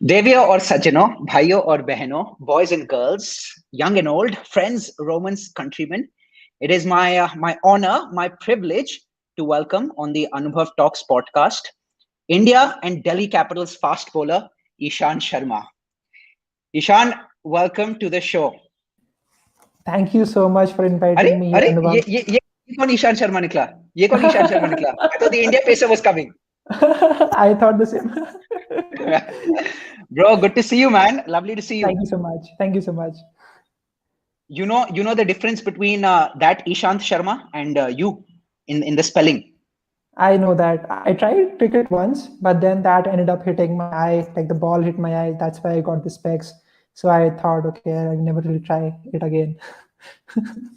देवियों और सज्जनों, भाइयों और बहनों, boys and girls, young and old, friends, Romans, countrymen, it is my honor, my privilege to welcome on the AnubhavTalks Podcast, India and Delhi Capital's fast bowler, Ishan Sharma. Ishan, welcome to the show. Thank you so much for अरे inviting me, अरे Anubhav. ये कौन ईशान शर्मा निकला? ये कौन ईशान शर्मा निकला? I thought the India pacer was coming. I thought the same. Bro, good to see you, man. Lovely to see you. Thank you so much. Thank you so much. You know the difference between that Ishant Sharma and you in the spelling. I know that. I tried cricket once, but then that ended up hitting my eye. Like the ball hit my eye. That's why I got the specs. So I thought, okay, I'll never really try it again.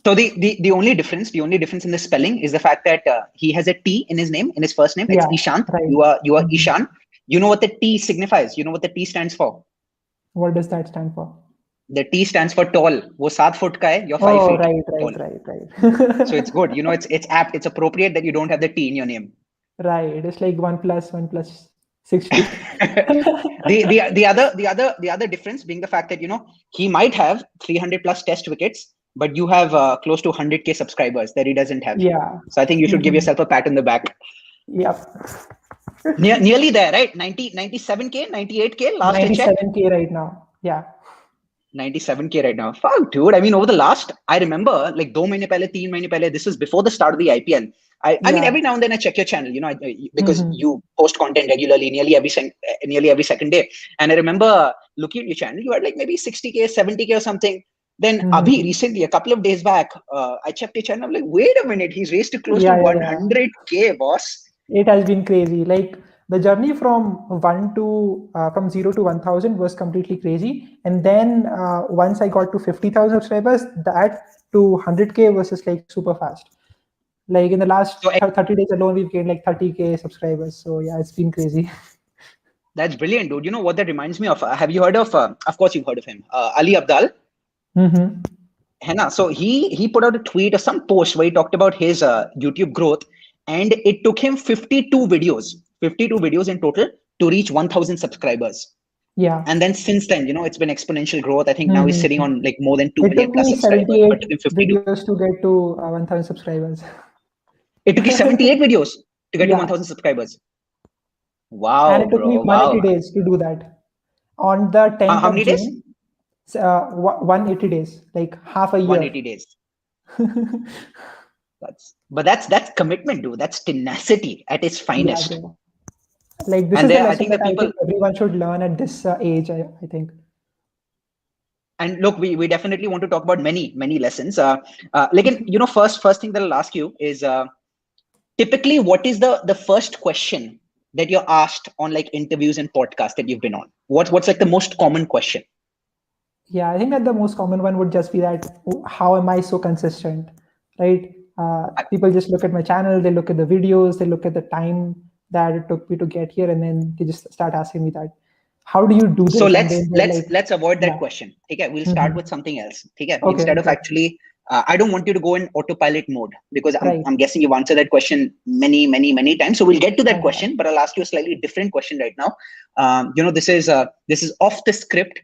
So the only difference in the spelling is the fact that he has a T in his name, in his first name. It's Ishant. Right. You are Ishan. You know what the T signifies. You know what the T stands for. What does that stand for? The T stands for tall. वो 7 foot का है, you're 5 feet. Right. So it's good. You know, it's apt. It's appropriate that you don't have the T in your name. Right. It's like 1 plus 60. the other difference being the fact that, you know, he might have 300 plus test wickets, but you have close to 100K subscribers that he doesn't have. Yeah. So I think you should give yourself a pat on the back. Yep. Nearly there, right? 97K, 98K last 97K right now. Yeah. 97K right now. Fuck, dude. I mean, over the last, I remember like 2 months pehle, 3 months pehle, this was before the start of the IPL. I mean, every now and then I check your channel, you know, because you post content regularly, nearly every second day. And I remember looking at your channel, you had like maybe 60K, 70K or something. Then Abhi recently, a couple of days back, I checked your channel. I'm like, wait a minute, he's raised to close to 100K, boss. It has been crazy. Like the journey from 0 to 1,000 was completely crazy. And then once I got to 50,000 subscribers, that to 100K was just like super fast. Like in the last 30 days alone, we've gained like 30K subscribers. So yeah, it's been crazy. That's brilliant, dude. You know what that reminds me of? Have you heard of course you've heard of him, Ali Abdaal? So he put out a tweet or some post where he talked about his YouTube growth, and it took him 52 videos in total to reach 1,000 subscribers. Yeah. And then since then, you know, it's been exponential growth. I think now he's sitting on like more than 2 million plus subscribers. But it took me 78 videos to get to 1,000 subscribers. It took you 78 videos to get to 1,000 subscribers. Wow. And it took me 180 days to do that. On the 10th how many of June, days? 180 days, like half a year. 180 days. That's commitment, dude. That's tenacity at its finest. Yeah, like this is a lesson that I think everyone should learn at this age, I think. And look, we definitely want to talk about many lessons. Like, you know, first thing that I'll ask you is typically what is the first question that you're asked on like interviews and podcasts that you've been on? What's like the most common question? Yeah, I think that the most common one would just be that, how am I so consistent, right? People just look at my channel, they look at the videos, they look at the time that it took me to get here, and then they just start asking me that, how do you do this? So let's avoid that question. Okay, we'll start with something else. Okay, instead of actually, I don't want you to go in autopilot mode, because I'm guessing you've answered that question many times. So we'll get to that question, but I'll ask you a slightly different question right now. You know, this is off the script.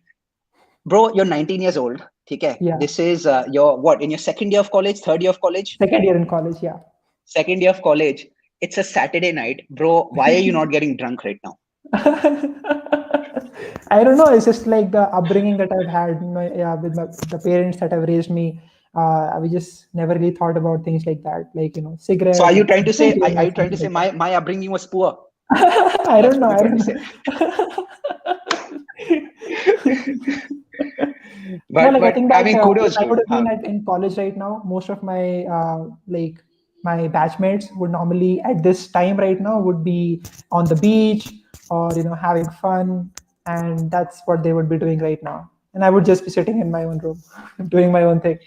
Bro, you're 19 years old. Okay. Yeah. This is your what, in your second year of college, third year of college? Second year in college, yeah. Second year of college. It's a Saturday night. Bro, why are you not getting drunk right now? I don't know. It's just like the upbringing that I've had with the parents that have raised me. We just never really thought about things like that, like, you know, cigarettes. So are you trying to say my upbringing was poor? I don't know. But I think that kudos. I would have been in college right now. Most of my my batchmates would normally at this time right now would be on the beach or, you know, having fun, and that's what they would be doing right now. And I would just be sitting in my own room doing my own thing.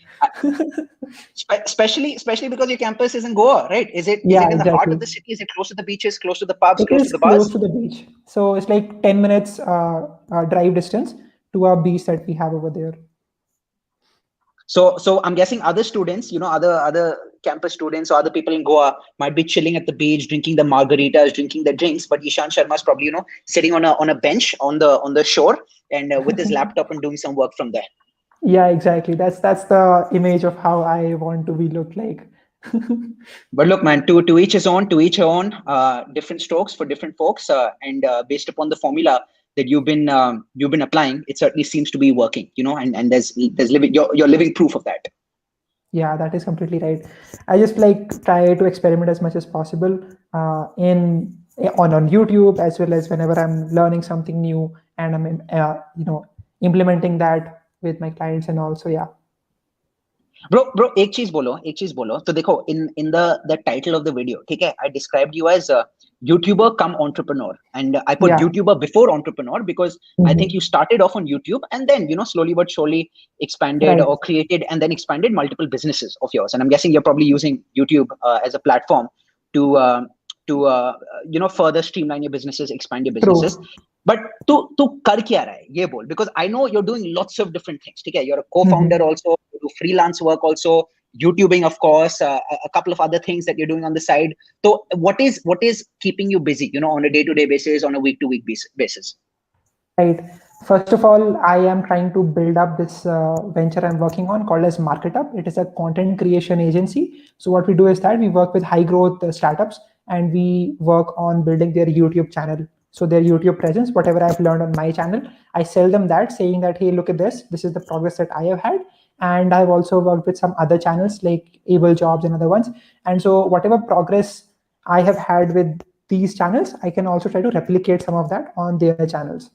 Especially because your campus is in Goa, right? Is it in the heart of the city? Is it close to the beaches, close to the pubs, close to the bars? Close to the beach. So it's like 10 minutes drive distance to our beach that we have over there. So I'm guessing other students, you know, other campus students or other people in Goa might be chilling at the beach, drinking the margaritas, drinking the drinks, but Ishan Sharma is probably, sitting on a bench on the shore and with his laptop and doing some work from there. Yeah, exactly. That's the image of how I want to be look like. But look, man, to each his own, to each her own. Different strokes for different folks, and based upon the formula that you've been applying, it certainly seems to be working. And there's living you're living proof of that. Yeah, that is completely right. I just like try to experiment as much as possible on YouTube, as well as whenever I'm learning something new and I'm implementing that with my clients and also. Yeah. Bro, एक चीज बोलो तो देखो in the title of the video, ठीक है, I described you as a YouTuber-cum-Entrepreneur, and I put YouTuber before entrepreneur because I think you started off on YouTube and then slowly but surely expanded or created and then expanded multiple businesses of yours, and I'm guessing you're probably using YouTube as a platform to further streamline your businesses, expand your businesses. True. But tu kar kya raha hai ye bol, because I know you're doing lots of different things. Okay, you're a co-founder also, you do freelance work also, YouTubing of course, a couple of other things that you're doing on the side. So what is keeping you busy, on a day-to-day basis, on a week-to-week basis? Right. First of all, I am trying to build up this venture I'm working on called as MarketUp. It is a content creation agency. So what we do is that we work with high growth startups and we work on building their YouTube channel. So their YouTube presence, whatever I've learned on my channel, I sell them that, saying that, hey, look at this. This is the progress that I have had. And I've also worked with some other channels like Able Jobs and other ones. And so whatever progress I have had with these channels, I can also try to replicate some of that on their channels.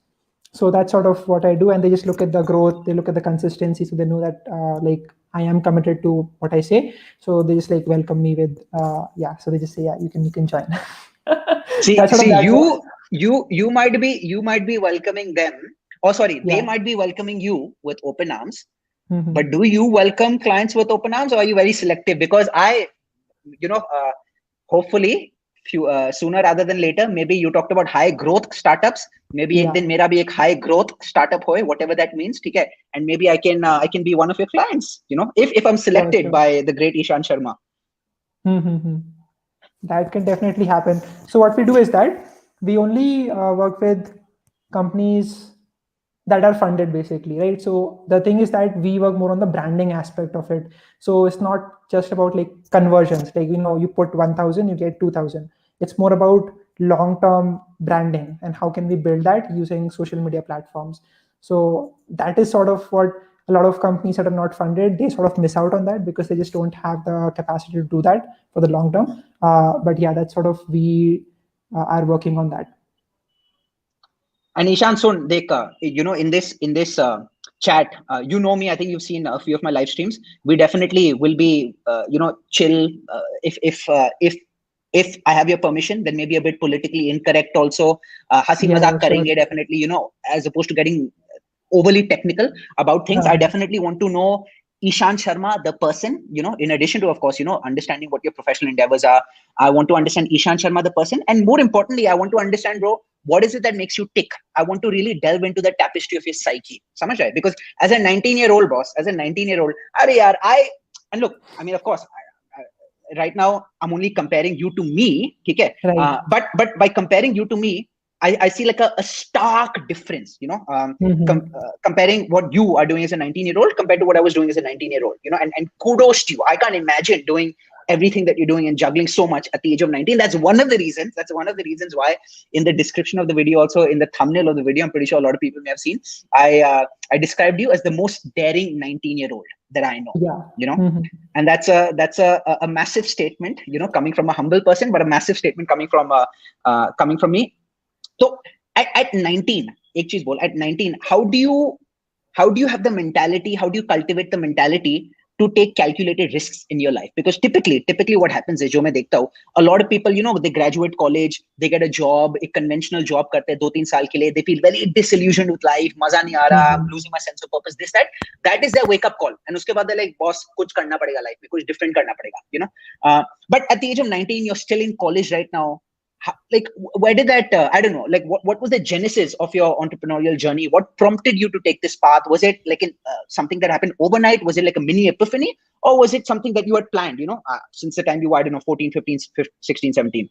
So that's sort of what I do. And they just look at the growth, they look at the consistency. So they know that I am committed to what I say. So they just welcome me with, So they just say, you can join. You might be welcoming them. Oh, sorry, they might be welcoming you with open arms. Mm-hmm. But do you welcome clients with open arms, or are you very selective? Because hopefully sooner rather than later, maybe you talked about high growth startups. Maybe ek din mera bhi ek high growth startup hoye, whatever that means, okay? And maybe I can be one of your clients, if I'm selected by the great Ishan Sharma. Mm-hmm. That can definitely happen. So what we do is that we only work with companies that are funded, basically, right? So the thing is that we work more on the branding aspect of it. So it's not just about conversions, you put 1,000, you get 2,000. It's more about long-term branding and how can we build that using social media platforms. So that is sort of what a lot of companies that are not funded, they sort of miss out on that because they just don't have the capacity to do that for the long term. But yeah, that's sort of, we are working on that. And Ishan, soon, in this chat, me, I think you've seen a few of my live streams. We definitely will be, chill. If I have your permission, then maybe a bit politically incorrect also. Hasi mazak karenge, definitely, as opposed to getting overly technical about things. I definitely want to know Ishan Sharma, the person, in addition to, of course, understanding what your professional endeavors are. I want to understand Ishan Sharma, the person. And more importantly, I want to understand, bro, what is it that makes you tick? I want to really delve into the tapestry of your psyche. Samajh rahe? Because as a 19-year-old boss, and look, I mean, of course, right now, I'm only comparing you to me. Okay? Right. But by comparing you to me, I see a stark difference, comparing what you are doing as a 19-year-old compared to what I was doing as a 19-year-old, and kudos to you. I can't imagine doing everything that you're doing and juggling so much at the age of 19. That's one of the reasons why in the description of the video, also in the thumbnail of the video, I'm pretty sure a lot of people may have seen, I described you as the most daring 19-year-old that I know, and that's a massive statement, coming from a humble person, but a massive statement coming from me. So at 19, at 19, how do you have the mentality? How do you cultivate the mentality to take calculated risks in your life? Because typically what happens is, a lot of people, they graduate college, they get a job, a conventional job karte 2-3 saal ke liye, they feel very disillusioned with life, maza nahi aa raha, I'm losing my sense of purpose, this, that is their wake up call. And uske baad they're like, boss, kuch karna padega life mein, kuch different karna padega, but at the age of 19, you're still in college right now. like where did that I don't know, like what was the genesis of your entrepreneurial journey? What prompted you to take this path? Was it like something that happened overnight? Was it like a mini epiphany, or was it something that you had planned, since the time you were, I don't know, 14, 15, 16, 17?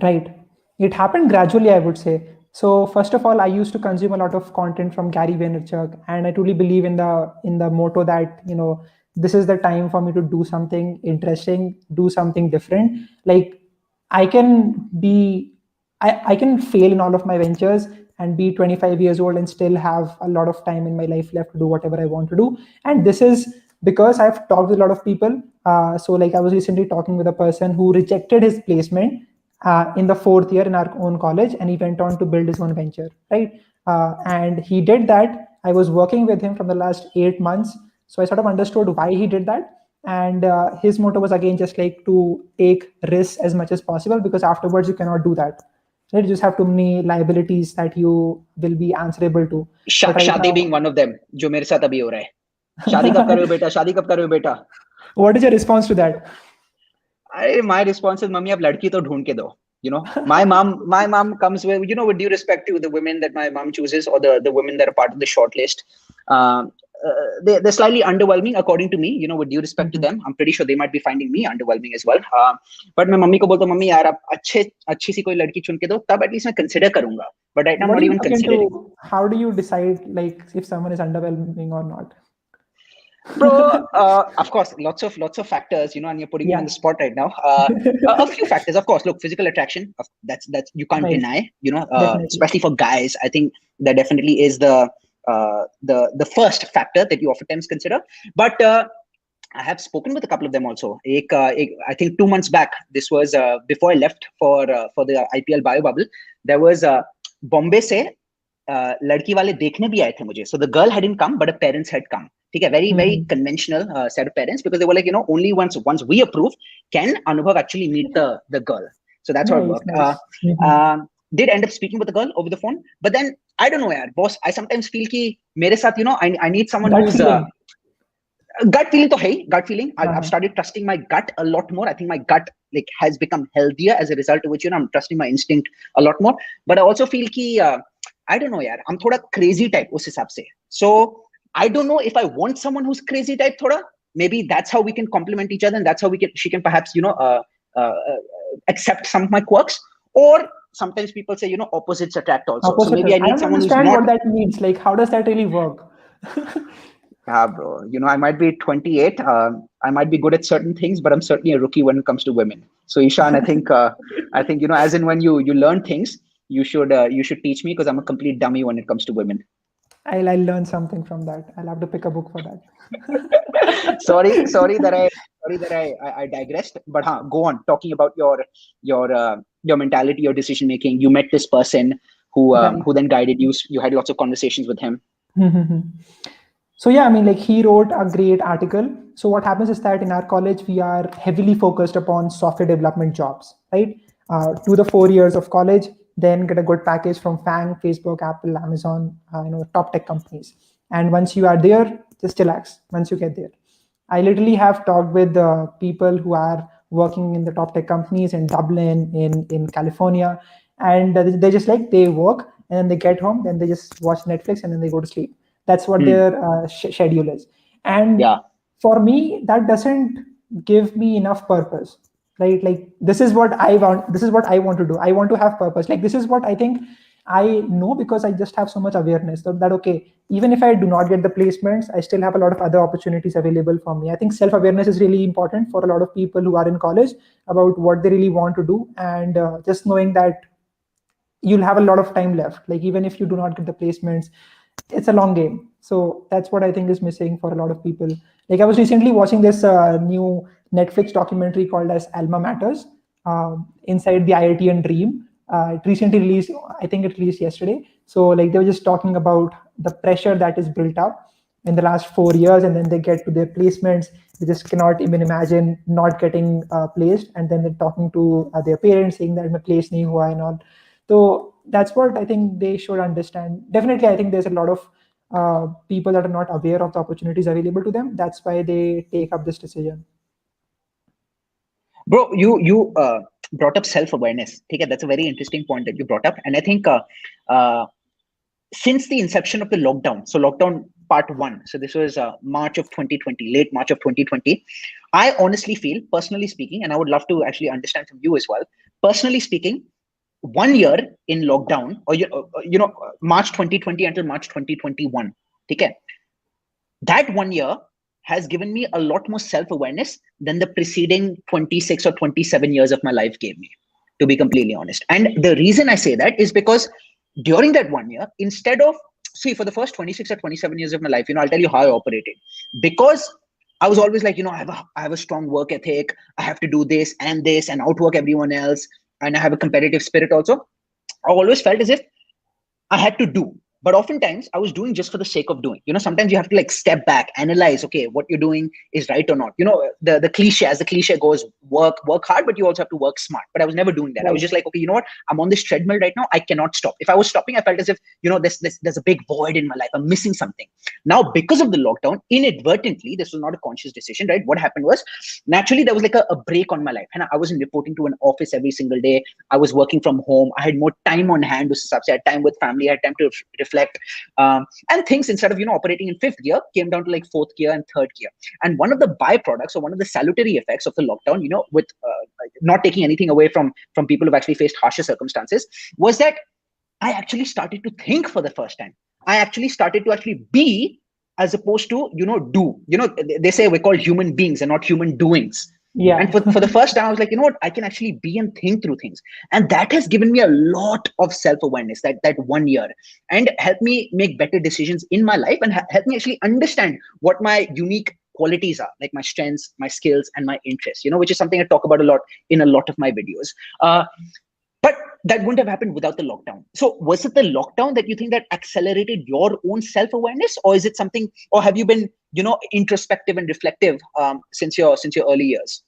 Right. It happened gradually, I would say. So first of all, I used to consume a lot of content from Gary Vaynerchuk, and I truly believe in the motto that this is the time for me to do something interesting, do something different. Like I can be, I can fail in all of my ventures and be 25 years old and still have a lot of time in my life left to do whatever I want to do. And this is because I've talked with a lot of people. So like I was recently talking with a person who rejected his placement in the fourth year in our own college, and he went on to build his own venture, right? And he did that. I was working with him from the last 8 months, so I sort of understood why he did that. And his motto was again just like to take risks as much as possible, because afterwards you cannot do that. Right? You just have too many liabilities that you will be answerable to. But right शादी now, being one of them, जो मेरे साथ अभी हो रहा है. शादी कब करो बेटा, शादी कब करो बेटा. What is your response to that? My response is, mummy, ab ladki to dhoond ke do. My mom comes with, with due respect to the women that my mom chooses, or the women that are part of the short list. They're slightly underwhelming according to me, with due respect to them. I'm pretty sure they might be finding me underwhelming as well. But मैं mummy को बोलता हूँ, mummy यार आप अच्छी सी कोई लड़की चुन के दो, तब at least मैं consider करूंगा. But right now I'm not even considering. How do you decide like if someone is underwhelming or not? Bro, of course, lots of factors, and you're putting me on the spot right now. A few factors, of course. Look, physical attraction, that's you can't deny, especially for guys. I think that definitely is the first factor that you oftentimes consider. But I have spoken with a couple of them also. I think 2 months back, this was before I left for the IPL bio bubble. There was Bombay se ladki wale dekhne bhi aaye the mujhe. So the girl hadn't come, but her parents had come. Very, very conventional set of parents, because they were like, only once we approve can Anubhav actually meet the girl. So that's how it worked. Nice. Did end up speaking with the girl over the phone, but then I don't know, boss. I sometimes feel ki mere saath, I need someone who's gut feeling to hai, gut feeling. I've started trusting my gut a lot more. I think my gut like has become healthier as a result of which, I'm trusting my instinct a lot more. But I also feel ki I don't know, I'm thoda crazy type us hisab se. So I don't know if I want someone who's crazy type thoda. Maybe that's how we can complement each other, and that's how she can perhaps, accept some of my quirks. Or sometimes people say, opposites attract also. So maybe I need someone who's not. I don't understand what that means. Like, how does that really work? Bro, I might be 28. I might be good at certain things, but I'm certainly a rookie when it comes to women. So Ishan, I think, as in when you learn things, you should teach me, because I'm a complete dummy when it comes to women. I'll learn something from that. I'll have to pick a book for that. sorry that I digressed. But go on talking about your mentality, your decision making. You met this person who then guided you. You had lots of conversations with him. So yeah, I mean, like he wrote a great article. So what happens is that in our college, we are heavily focused upon software development jobs, right? Do the 4 years of college, then get a good package from FANG, Facebook, Apple, Amazon, top tech companies. And once you are there, just relax once you get there. I literally have talked with people who are working in the top tech companies in Dublin, in California, and they just like, they work and then they get home, then they just watch Netflix and then they go to sleep. That's what their schedule is. And for me, that doesn't give me enough purpose. Right? Like, this is what I want. This is what I want to do. I want to have purpose. Like, this is what I think I know, because I just have so much awareness that okay, even if I do not get the placements, I still have a lot of other opportunities available for me. I think self-awareness is really important for a lot of people who are in college about what they really want to do. And just knowing that you'll have a lot of time left. Like, even if you do not get the placements, it's a long game. So that's what I think is missing for a lot of people. Like, I was recently watching this new Netflix documentary called as Alma Matters, inside the IIT and Dream. It recently released, I think it released yesterday. So like, they were just talking about the pressure that is built up in the last 4 years, and then they get to their placements. They just cannot even imagine not getting placed. And then they're talking to their parents saying that my place nahi hua and all. So that's what I think they should understand. Definitely, I think there's a lot of people that are not aware of the opportunities available to them. That's why they take up this decision. Bro, you brought up self-awareness. Okay, that's a very interesting point that you brought up. And I think since the inception of the lockdown, so lockdown part one, so this was March of 2020, late March of 2020, I honestly feel, personally speaking, and I would love to actually understand from you as well, personally speaking, 1 year in lockdown, or March 2020 until March 2021, okay, that 1 year has given me a lot more self-awareness than the preceding 26 or 27 years of my life gave me, to be completely honest. And the reason I say that is because during that 1 year, instead of, see, for the first 26 or 27 years of my life, I'll tell you how I operated. Because I was always like, I have a strong work ethic. I have to do this and outwork everyone else. And I have a competitive spirit also. I always felt as if I had to do. But oftentimes I was doing just for the sake of doing. Sometimes you have to like step back, analyze, okay, what you're doing is right or not. The cliche, as the cliche goes, work hard, but you also have to work smart. But I was never doing that. I was just like, okay, you know what? I'm on this treadmill right now. I cannot stop. If I was stopping, I felt as if, there's a big void in my life. I'm missing something. Now, because of the lockdown, inadvertently, this was not a conscious decision, right? What happened was, naturally, there was like a break on my life. And I wasn't reporting to an office every single day. I was working from home. I had more time on hand. I had time with family. I had time to reflect. And things, instead of operating in fifth gear, came down to like fourth gear and third gear. And one of the byproducts, or one of the salutary effects of the lockdown, with not taking anything away from people who've actually faced harsher circumstances, was that I actually started to think for the first time. I actually started to actually be, as opposed to do. They say we're called human beings and not human doings. Yeah. And for the first time, I was like, I can actually be and think through things. And that has given me a lot of self-awareness, that 1 year, and helped me make better decisions in my life, and helped me actually understand what my unique qualities are, like my strengths, my skills, and my interests, which is something I talk about a lot in a lot of my videos. But that wouldn't have happened without the lockdown. So was it the lockdown that you think that accelerated your own self-awareness, or is it something, or have you been, introspective and reflective since your early years?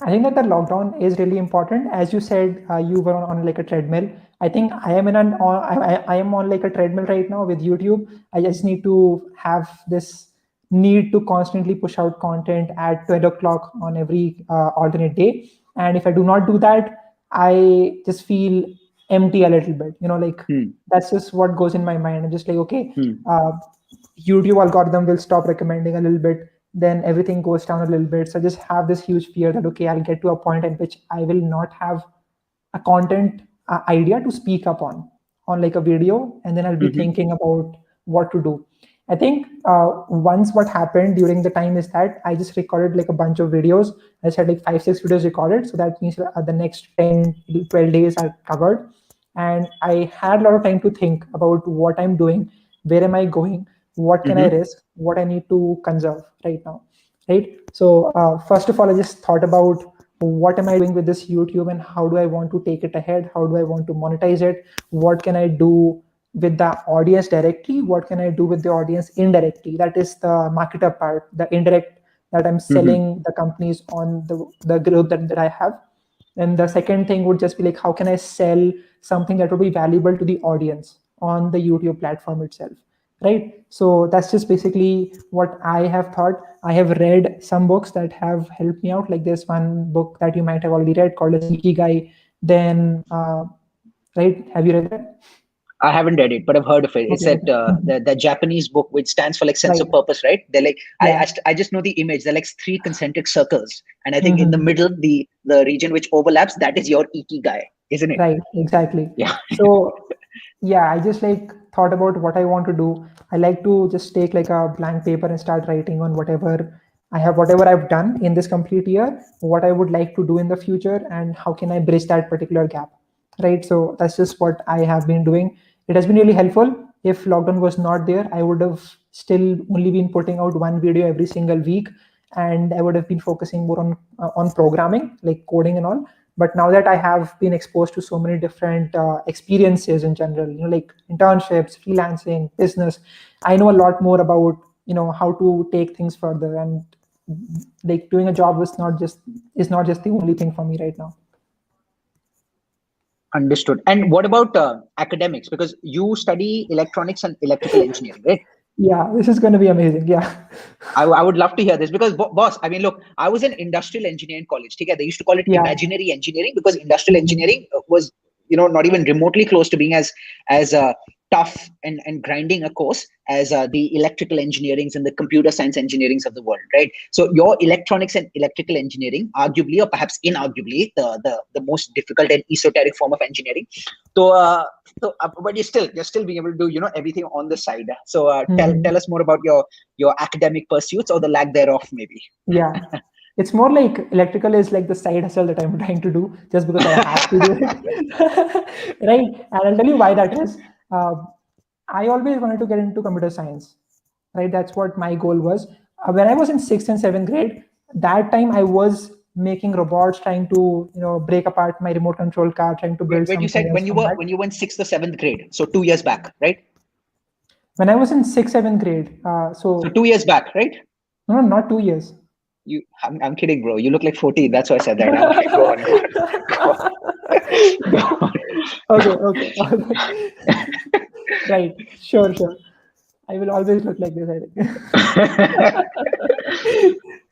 I think that the lockdown is really important. As you said, you were on like a treadmill. I think I am I am on like a treadmill right now with YouTube. I just need to have this need to constantly push out content at 12 o'clock on every alternate day. And if I do not do that, I just feel empty a little bit. That's just what goes in my mind. I'm just like, okay, YouTube algorithm will stop recommending a little bit, then everything goes down a little bit. So I just have this huge fear that, okay, I'll get to a point at which I will not have a content idea to speak up on like a video, and then I'll be thinking about what to do. I think once what happened during the time is that I just recorded like a bunch of videos. I just had like 5-6 videos recorded. So that means the next 10-12 days are covered. And I had a lot of time to think about what I'm doing, where am I going, what can I risk, what I need to conserve right now, right? So first of all, I just thought about what am I doing with this YouTube and how do I want to take it ahead? How do I want to monetize it? What can I do with the audience directly? What can I do with the audience indirectly? That is the marketer part, the indirect, that I'm selling the companies on the group that I have. And the second thing would just be like, how can I sell something that would be valuable to the audience on the YouTube platform itself? Right. So that's just basically what I have thought. I have read some books that have helped me out. Like this one book that you might have already read called Ikigai. Then, right? Have you read that? I haven't read it, but I've heard of it. It's that the Japanese book, which stands for like sense of purpose, right? They're like, I just know the image. They're like 3 concentric circles, and I think in the middle, the region which overlaps, that is your Ikigai, isn't it? Right. Exactly. Yeah. So yeah, I just like thought about what I want to do. I like to just take like a blank paper and start writing on whatever I've done in this complete year, what I would like to do in the future, and how can I bridge that particular gap. Right. So that's just what I have been doing. It has been really helpful. If lockdown was not there, I would have still only been putting out one video every single week, and I would have been focusing more on programming, like coding and all. But now that I have been exposed to so many different experiences in general, like internships, freelancing, business, I know a lot more about, how to take things further. And like doing a job is not just the only thing for me right now. Understood. And what about academics? Because you study electronics and electrical engineering, right? Yeah, this is going to be amazing. Yeah. I would love to hear this because boss, I mean, look, I was in industrial engineering college. Okay? They used to call it Yeah. imaginary engineering because industrial Mhm. engineering was, not even remotely close to being as tough and grinding a course as the electrical engineerings and the computer science engineerings of the world, right? So your electronics and electrical engineering, arguably or perhaps inarguably, the most difficult and esoteric form of engineering. So, but you're still being able to do everything on the side. So tell Mhm. us more about your academic pursuits or the lack thereof, maybe. Yeah. It's more like electrical is like the side hustle that I'm trying to do just because I have to do it. Right. And I'll tell you why that is. Uh, I always wanted to get into computer science. Right. That's what my goal was. When I was in sixth and seventh grade, that time I was making robots, trying to, break apart my remote control car, trying to build When you something said else from that. when you were in sixth or seventh grade, so 2 years back, right? When I was in sixth, seventh grade, So so 2 years back, right? no, not 2 years. I'm kidding, bro. You look like 14. That's why I said that. I'm kidding. Go on, go on, go on. Okay, okay. Right. Sure, sure. I will always look like this, I think.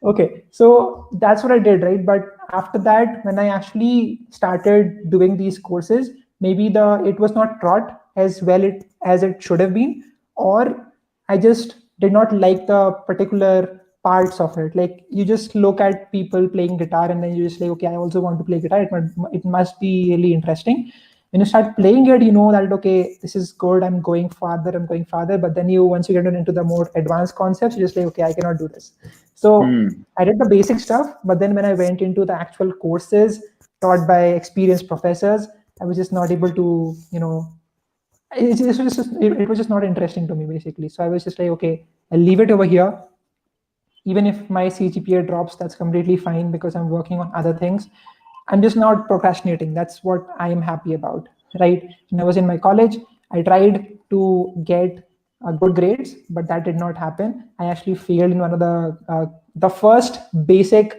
Okay, so that's what I did, right? But after that, when I actually started doing these courses, maybe the it was not taught as well as it should have been, or I just did not like the particular parts of it. Like you just look at people playing guitar and then you just like, okay, I also want to play guitar. It must be really interesting. When you start playing it, you know that okay, this is good. I'm going farther. But then once you get into the more advanced concepts, you just like, okay, I cannot do this. So Hmm. I did the basic stuff, but then when I went into the actual courses taught by experienced professors, I was just not able to, it was just not interesting to me basically. So I was just like, okay, I'll leave it over here. Even if my CGPA drops, that's completely fine because I'm working on other things. I'm just not procrastinating. That's what I am happy about, right? When I was in my college, I tried to get good grades, but that did not happen. I actually failed in one of the first basic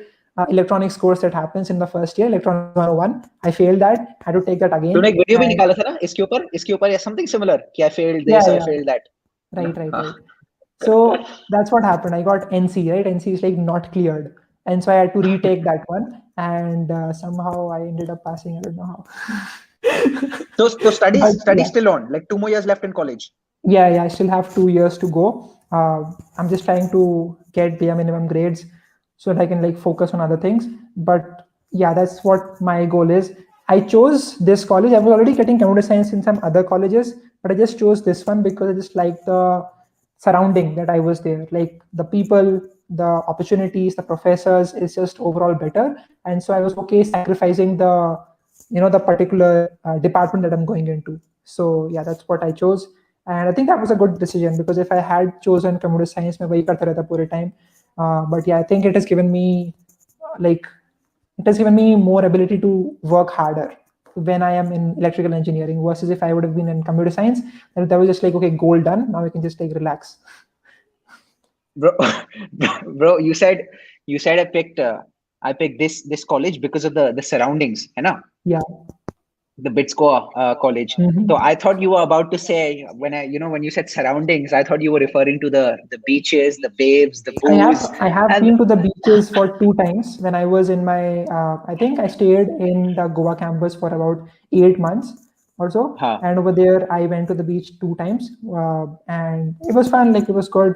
electronics course that happens in the first year, electronics 101. I failed that. Had to take that तूने again. एक video भी And निकाला था ना इसके ऊपर या something similar कि I failed yeah, this, I yeah, failed that. ना? right, right, हाँ. right. So that's what happened. I got NC, right? NC is like not cleared. And so I had to retake that one. And somehow I ended up passing. I don't know how. So But studies yeah, still on, like 2 more years left in college. yeah, I still have 2 years to go. I'm just trying to get bare minimum grades so that I can like focus on other things. But yeah, that's what my goal is. I chose this college. I was already getting computer science in some other colleges, but I just chose this one because I just like the surrounding that I was there. Like the people, the opportunities, the professors is just overall better. And so I was okay sacrificing the particular department that I'm going into. So yeah, that's what I chose. And I think that was a good decision because if I had chosen computer science, मैं वही करता रहता पूरे time. But yeah, I think like it has given me more ability to work harder when I am in electrical engineering versus if I would have been in computer science, that was just like okay, goal done. Now we can just like relax. Bro, bro, you said I picked this college because of the surroundings, है ना? Yeah. The Bitscore college. So Mhm. I thought you were about to say when you said surroundings, I thought you were referring to the beaches, the waves, the I have booze, I have and been to the beaches for 2 times when I was in my I think I stayed in the Goa campus for about 8 months or so, huh, and over there I went to the beach 2 times, and it was fun, like it was good,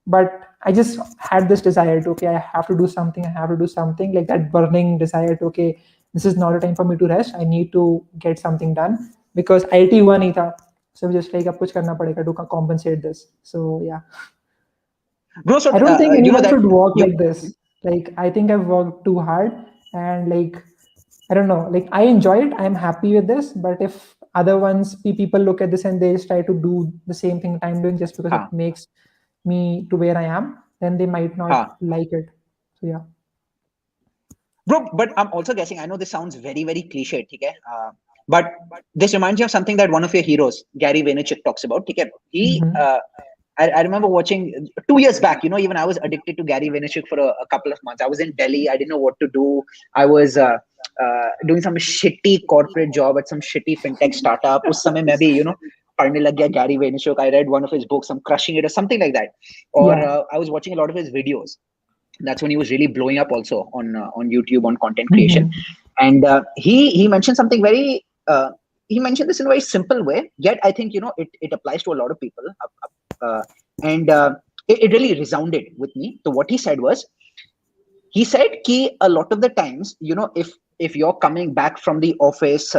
but I just had this desire to okay, I have to do something, I have to do something, like that burning desire to okay, this is not a time for me to rest, I need to get something done because IT हुआ नहीं था, so just like अब कुछ करना पड़ेगा to compensate this, so yeah. bro. So I don't think you know anyone that should work you like this. Like, I think I've worked too hard and like, I don't know, like I enjoy it. I'm happy with this. But if other ones, people look at this and they just try to do the same thing that I'm doing just because it huh, makes me to where I am, then they might not huh. like it. So yeah. Bro, but I'm also guessing. I know this sounds very, very cliche, okay? But this reminds me of something that one of your heroes, Gary Vaynerchuk, talks about. Okay? Mhm. I remember watching 2 years back. Even I was addicted to Gary Vaynerchuk for a couple of months. I was in Delhi. I didn't know what to do. I was doing some shitty corporate job at some shitty fintech startup. उस समय मैं भी, padne lag gaya Gary Vaynerchuk. I read one of his books. I'm crushing it or something like that. Or I was watching a lot of his videos. That's when he was really blowing up also on YouTube on content creation. And he mentioned something very. He mentioned this in a very simple way. Yet I think it applies to a lot of people. And it really resounded with me. So what he said was, he said ki a lot of the times, if you're coming back from the office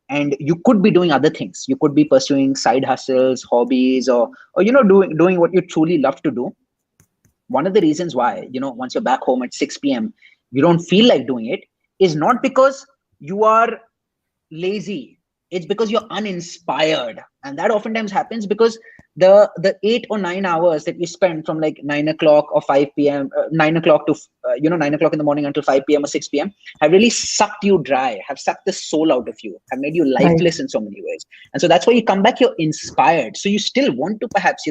and you could be doing other things, you could be pursuing side hustles, hobbies, or doing what you truly love to do. One of the reasons why, once you're back home at 6 p.m., you don't feel like doing it is not because you are lazy. It's because you're uninspired. And that oftentimes happens because the 8 or 9 hours that you spend from like 9 o'clock or 5 p.m., 9 o'clock to, 9 o'clock in the morning until 5 p.m. or 6 p.m. have really sucked you dry, have sucked the soul out of you, have made you lifeless in so many ways. And so that's why you come back, you're inspired. So you still want to perhaps,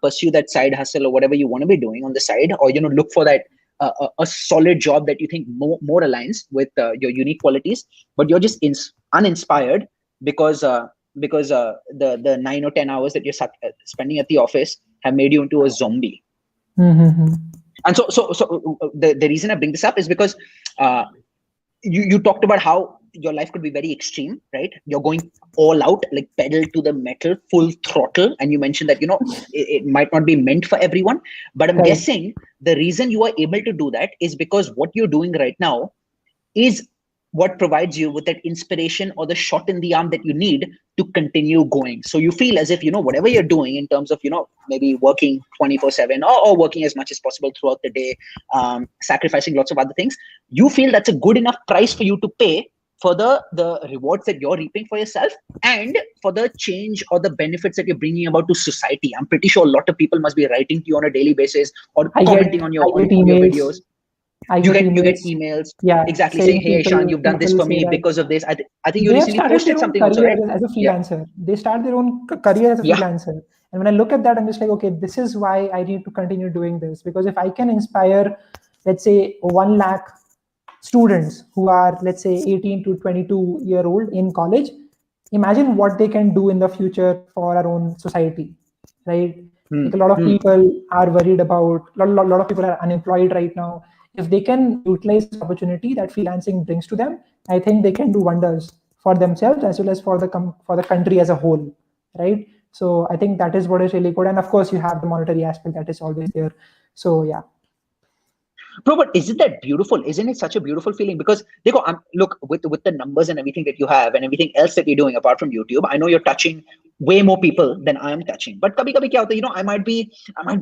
pursue that side hustle or whatever you want to be doing on the side, or, look for that a solid job that you think more aligns with your unique qualities, but you're just uninspired because the 9 or 10 hours that you're spending at the office have made you into a zombie. And so the reason I bring this up is because you talked about how your life could be very extreme, right? You're going all out, like pedal to the metal, full throttle. And you mentioned that, it might not be meant for everyone, but I'm guessing the reason you are able to do that is because what you're doing right now is what provides you with that inspiration or the shot in the arm that you need to continue going. So you feel as if, whatever you're doing in terms of, maybe working 24/7 or working as much as possible throughout the day, sacrificing lots of other things, you feel that's a good enough price for you to pay for the rewards that you're reaping for yourself and for the change or the benefits that you're bringing about to society. I'm pretty sure a lot of people must be writing to you on a daily basis or commenting on your videos. You get emails, exactly, saying, "Hey, Ishan, you've done this for me because of this." I think you recently posted something also, right? As a freelancer, they start their own career as a freelancer. And when I look at that, I'm just like, okay, this is why I need to continue doing this. Because if I can inspire, let's say, 1 lakh students who are, let's say, 18 to 22-year-old in college, imagine what they can do in the future for our own society, right? Like a lot of people are worried about, a lot of people are unemployed right now. If they can utilize this opportunity that freelancing brings to them, I think they can do wonders for themselves as well as for the country as a whole, right? So I think that is what is really good. And of course, you have the monetary aspect that is always there. So yeah. Bro, but isn't that beautiful? Isn't it such a beautiful feeling? Because look, with the numbers and everything that you have and everything else that you're doing apart from YouTube, I know you're touching way more people than I am touching. But kabhi kya hota, I might be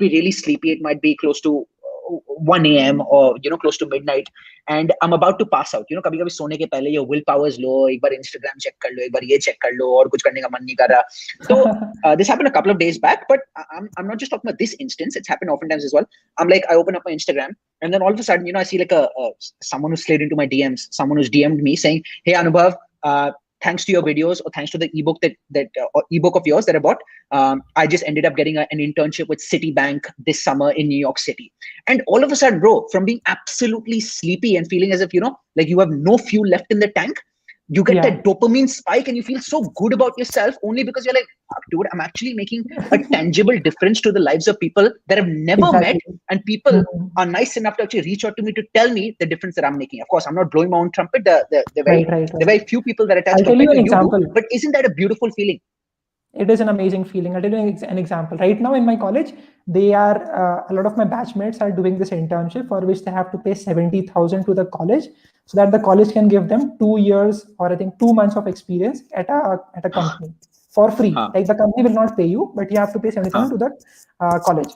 really sleepy. It might be close to 1 a.m. or close to midnight, and I'm about to pass out. Kabhi kabhi sone ke pehle your willpower is low. Ek baar Instagram check kar lo, ek baar ye check kar lo, aur kuch karne ka man nahi kar raha. So this happened a couple of days back, but I'm not just talking about this instance. It's happened oftentimes as well. I'm like, I open up my Instagram, and then all of a sudden, I see like someone who slid into my DMs, someone who's DM'd me saying, "Hey Anubhav, thanks to your videos or thanks to the ebook or ebook of yours that I bought, I just ended up getting an internship with Citibank this summer in New York City." And all of a sudden, bro, from being absolutely sleepy and feeling as if, like you have no fuel left in the tank, you get that dopamine spike and you feel so good about yourself only because you're like, dude, I'm actually making a tangible difference to the lives of people that I've never met. And people are nice enough to actually reach out to me to tell me the difference that I'm making. Of course, I'm not blowing my own trumpet. There are very few people that attach compared to you, but isn't that a beautiful feeling? It is an amazing feeling. I'll tell you an example. Right now in my college, they are a lot of my batchmates are doing this internship for which they have to pay 70,000 to the college so that the college can give them 2 years or I think 2 months of experience at a company for free. Like the company will not pay you, but you have to pay 70,000 to the college.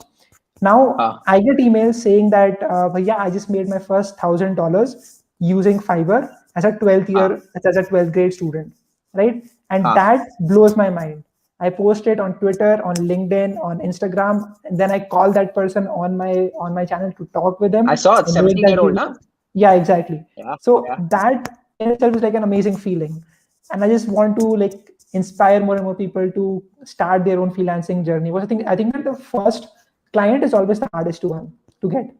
Now I get emails saying that, I just made my first $1,000 using Fiverr as a 12th grade student, right? And that blows my mind. I post it on Twitter, on LinkedIn, on Instagram, and then I call that person on my channel to talk with them. I saw it, 17-year-old, huh? Yeah, exactly. That in itself is like an amazing feeling. And I just want to like inspire more and more people to start their own freelancing journey. I think that the first client is always the hardest one to get.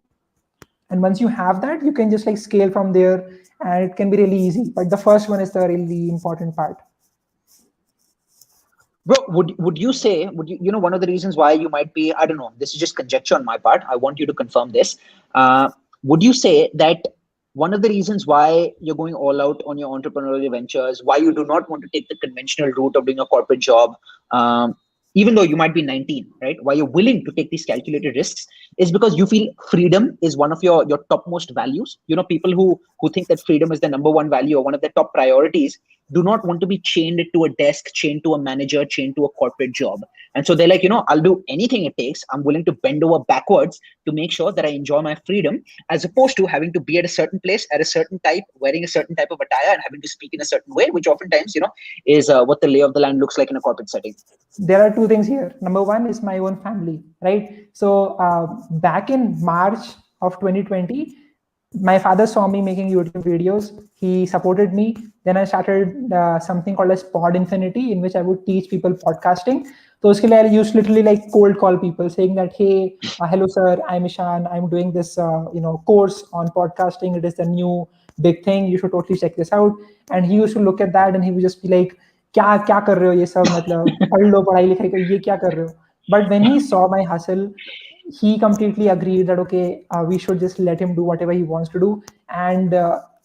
And once you have that, you can just like scale from there and it can be really easy. But the first one is the really important part. Bro, would you say, one of the reasons why you might be, I don't know, this is just conjecture on my part. I want you to confirm this. Would you say that one of the reasons why you're going all out on your entrepreneurial ventures, why you do not want to take the conventional route of doing a corporate job, even though you might be 19, right? Why you're willing to take these calculated risks is because you feel freedom is one of your topmost values. People who think that freedom is the number one value or one of their top priorities do not want to be chained to a desk, chained to a manager, chained to a corporate job. And so they're like, I'll do anything it takes. I'm willing to bend over backwards to make sure that I enjoy my freedom, as opposed to having to be at a certain place at a certain type, wearing a certain type of attire and having to speak in a certain way, which oftentimes, is what the lay of the land looks like in a corporate setting. There are two things here. Number one is my own family, right? So back in March of 2020, my father saw me making YouTube videos. He supported me. Then I started something called as Pod Infinity, in which I would teach people podcasting. So I used to literally like cold call people saying that, hey, hello, sir, I'm Ishan. I'm doing this, course on podcasting. It is the new big thing. You should totally check this out. And he used to look at that and he would just be like, क्या कर रहे हो ये सब, मतलब पढ़ लो पढ़ाई लिखाई का, ये क्या कर रहे हो? But when he saw my hustle, he completely agreed that, okay, we should just let him do whatever he wants to do. And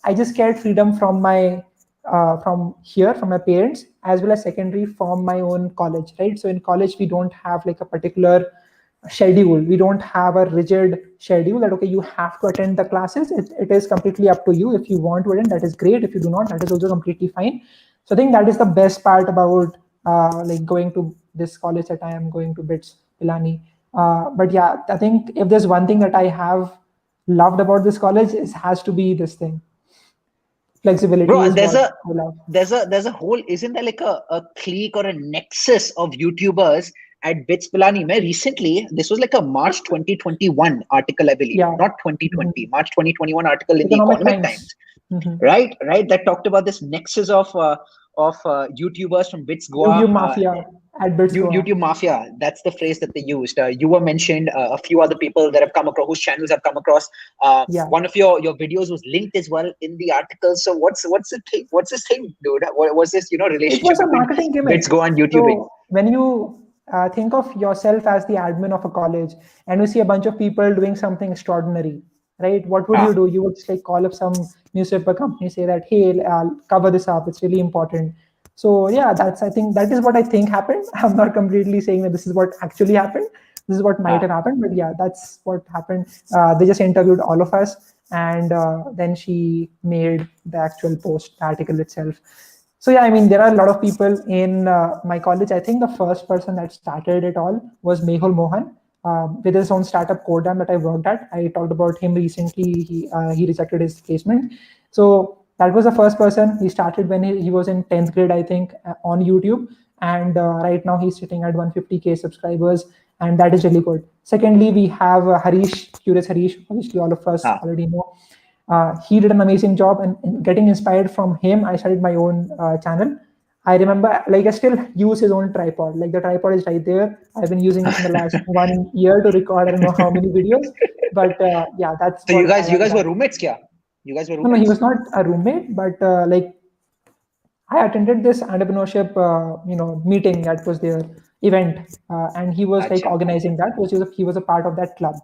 I just get freedom from my parents, as well as secondary from my own college, right? So in college, we don't have like a particular schedule. We don't have a rigid schedule that, okay, you have to attend the classes. It is completely up to you. If you want to attend, that is great. If you do not, that is also completely fine. So I think that is the best part about like going to this college that I am going to, BITS Pilani. But yeah, I think if there's one thing that I have loved about this college, it has to be this thing. Flexibility. Bro, there's a whole, isn't there like a clique or a nexus of YouTubers at BITS Pilani? Recently, this was like a March 2021 article, I believe, not 2020, March 2021 article in the Economic Times. Right, that talked about this nexus of YouTubers from BITS Goa. YouTube Mafia at BITS Goa. YouTube Mafia, that's the phrase that they used. You were mentioned, a few other people that have come across, whose channels have come across. One of your videos was linked as well in the article. So what's the thing? What's this thing, dude? What was this, relationship? It was a marketing gimmick. BITS Goa and YouTubing. So when you think of yourself as the admin of a college and you see a bunch of people doing something extraordinary, right? What would you do? You would just like call up some newspaper company, say that, hey, cover this up. It's really important. So yeah, I think that is what I think happened. I'm not completely saying that this is what actually happened. This is what might have happened, but yeah, that's what happened. They just interviewed all of us, and then she made the actual post, the article itself. So yeah, I mean, there are a lot of people in my college. I think the first person that started it all was Mehul Mohan. With his own startup Codam that I worked at. I talked about him recently. He rejected his placement. So that was the first person. He started when he was in 10th grade, I think, on YouTube. And right now he's sitting at 150K subscribers. And that is really good. Secondly, we have Harish, Curious Harish, obviously all of us already know. He did an amazing job, and getting inspired from him, I started my own channel. I remember, like, I still use his own tripod. Like, the tripod is right there. I've been using it in the last 1 year to record I don't know how many videos. But yeah, that's. So you guys were roommates, kya? You guys were roommates? No, he was not a roommate, but like, I attended this entrepreneurship, meeting that was their event, and he was like organizing that. He was a part of that club.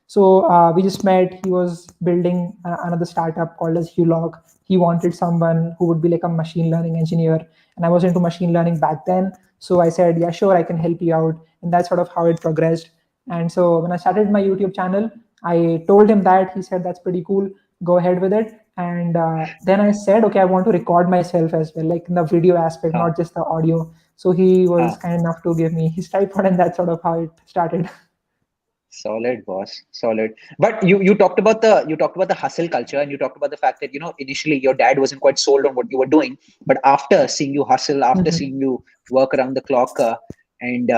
So we just met. He was building another startup called as Hulog. He wanted someone who would be like a machine learning engineer. And I was into machine learning back then. So I said, yeah, sure, I can help you out. And that's sort of how it progressed. And so when I started my YouTube channel, I told him that. He said, that's pretty cool. Go ahead with it. And then I said, okay, I want to record myself as well, like in the video aspect, not just the audio. So he was kind enough to give me his tripod, and that's sort of how it started. Solid, boss. Solid. But you talked about the hustle culture, and you talked about the fact that initially your dad wasn't quite sold on what you were doing, but after seeing you hustle, after seeing you work around the clock, and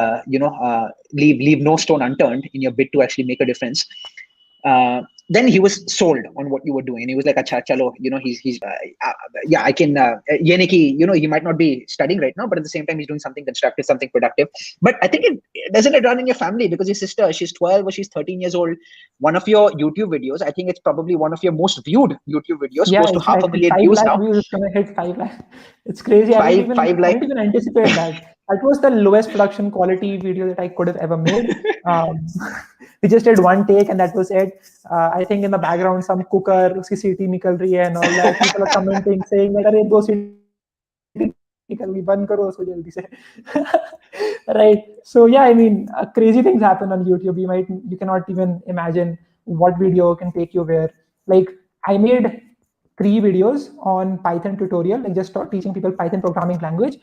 leave no stone unturned in your bid to actually make a difference, then he was sold on what you were doing, and he was like, "Acha, chalo, he's I can, he might not be studying right now, but at the same time, he's doing something constructive, something productive." But I think it doesn't run in your family, because your sister, she's 12 or she's 13 years old. One of your YouTube videos, I think it's probably one of your most viewed YouTube videos, close to 500,000 views now. Views, it's gonna hit 5 lakh. It's crazy. I didn't even anticipate that. that was the lowest production quality video that I could have ever made. We just did one take and that was it. I think in the background some cooker, uski seeti nikal rahi hai and all that. People are commenting saying that "Arey, do seeti nikal gayi, band karo usko jaldi se." Right. So yeah, I mean, crazy things happen on YouTube. You cannot even imagine what video can take you where. Like I made 3 videos on Python tutorial, like just teaching people Python programming language.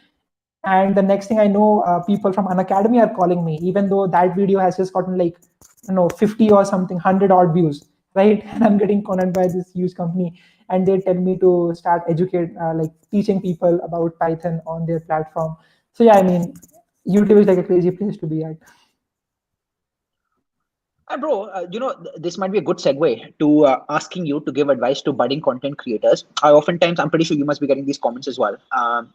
And the next thing I know, people from Unacademy are calling me, even though that video has just gotten like, 50 or something, 100 odd views, right? And I'm getting cornered by this huge company, and they tell me to start like teaching people about Python on their platform. So yeah, I mean, YouTube is like a crazy place to be at. Bro, this might be a good segue to asking you to give advice to budding content creators. I'm pretty sure you must be getting these comments as well,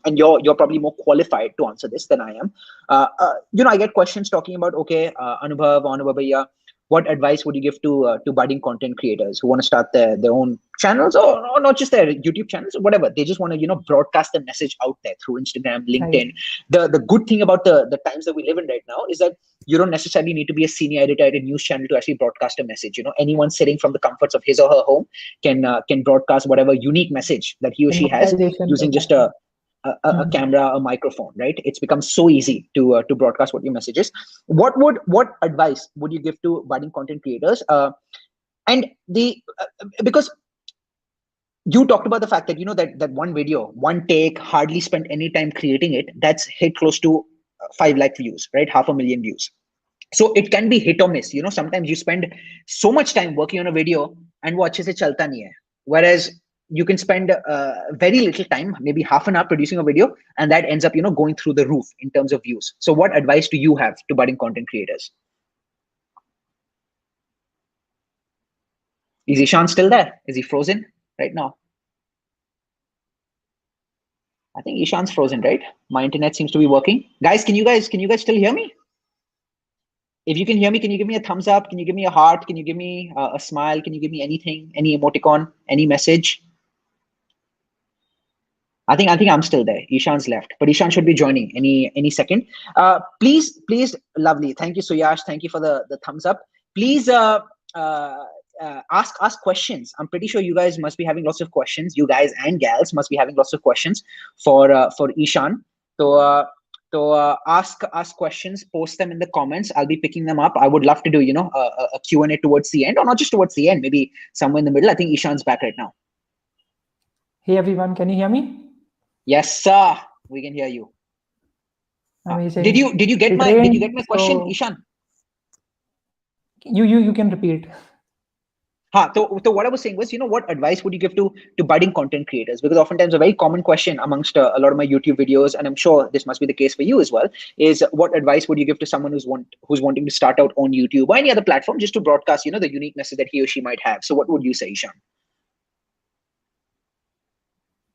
and you're probably more qualified to answer this than I am. I get questions talking about, okay, Anubhav, what advice would you give to budding content creators who want to start their own channels, or not just their YouTube channels, or whatever? They just want to broadcast the message out there through Instagram, LinkedIn. Right. The good thing about the times that we live in right now is that you don't necessarily need to be a senior editor at a news channel to actually broadcast a message. Anyone sitting from the comforts of his or her home can broadcast whatever unique message that he or she has using just a camera, a microphone, right? It's become so easy to broadcast what your message is. What advice would you give to budding content creators? Because you talked about the fact that that one video, one take, hardly spent any time creating it, that's hit close to 5 lakh views, right? 500,000 views. So it can be hit or miss. Sometimes you spend so much time working on a video and wo achhe se chalta nahi hai. Whereas you can spend very little time, maybe half an hour producing a video, and that ends up, going through the roof in terms of views. So what advice do you have to budding content creators? Is Ishan still there? Is he frozen right now? I think Ishan's frozen, right? My internet seems to be working. Guys, can you guys still hear me? If you can hear me, can you give me a thumbs up? Can you give me a heart? Can you give me a smile? Can you give me anything, any emoticon, any message? I think I'm still there. Ishan's left, but Ishan should be joining any second. Please, lovely. Thank you, Suyash. Thank you for the thumbs up. Please ask questions. I'm pretty sure you guys must be having lots of questions. You guys and gals must be having lots of questions for Ishan. So ask questions, post them in the comments. I'll be picking them up. I would love to do a Q&A towards the end, or not just towards the end, maybe somewhere in the middle. I think Ishan's back right now. Hey everyone, can you hear me? Yes, sir. We can hear you. Amazing. Did you get my question, Ishan? You can repeat. So what I was saying was, what advice would you give to budding content creators? Because oftentimes a very common question amongst a lot of my YouTube videos, and I'm sure this must be the case for you as well, is what advice would you give to someone who's wanting to start out on YouTube or any other platform just to broadcast, the unique message that he or she might have? So what would you say, Ishan?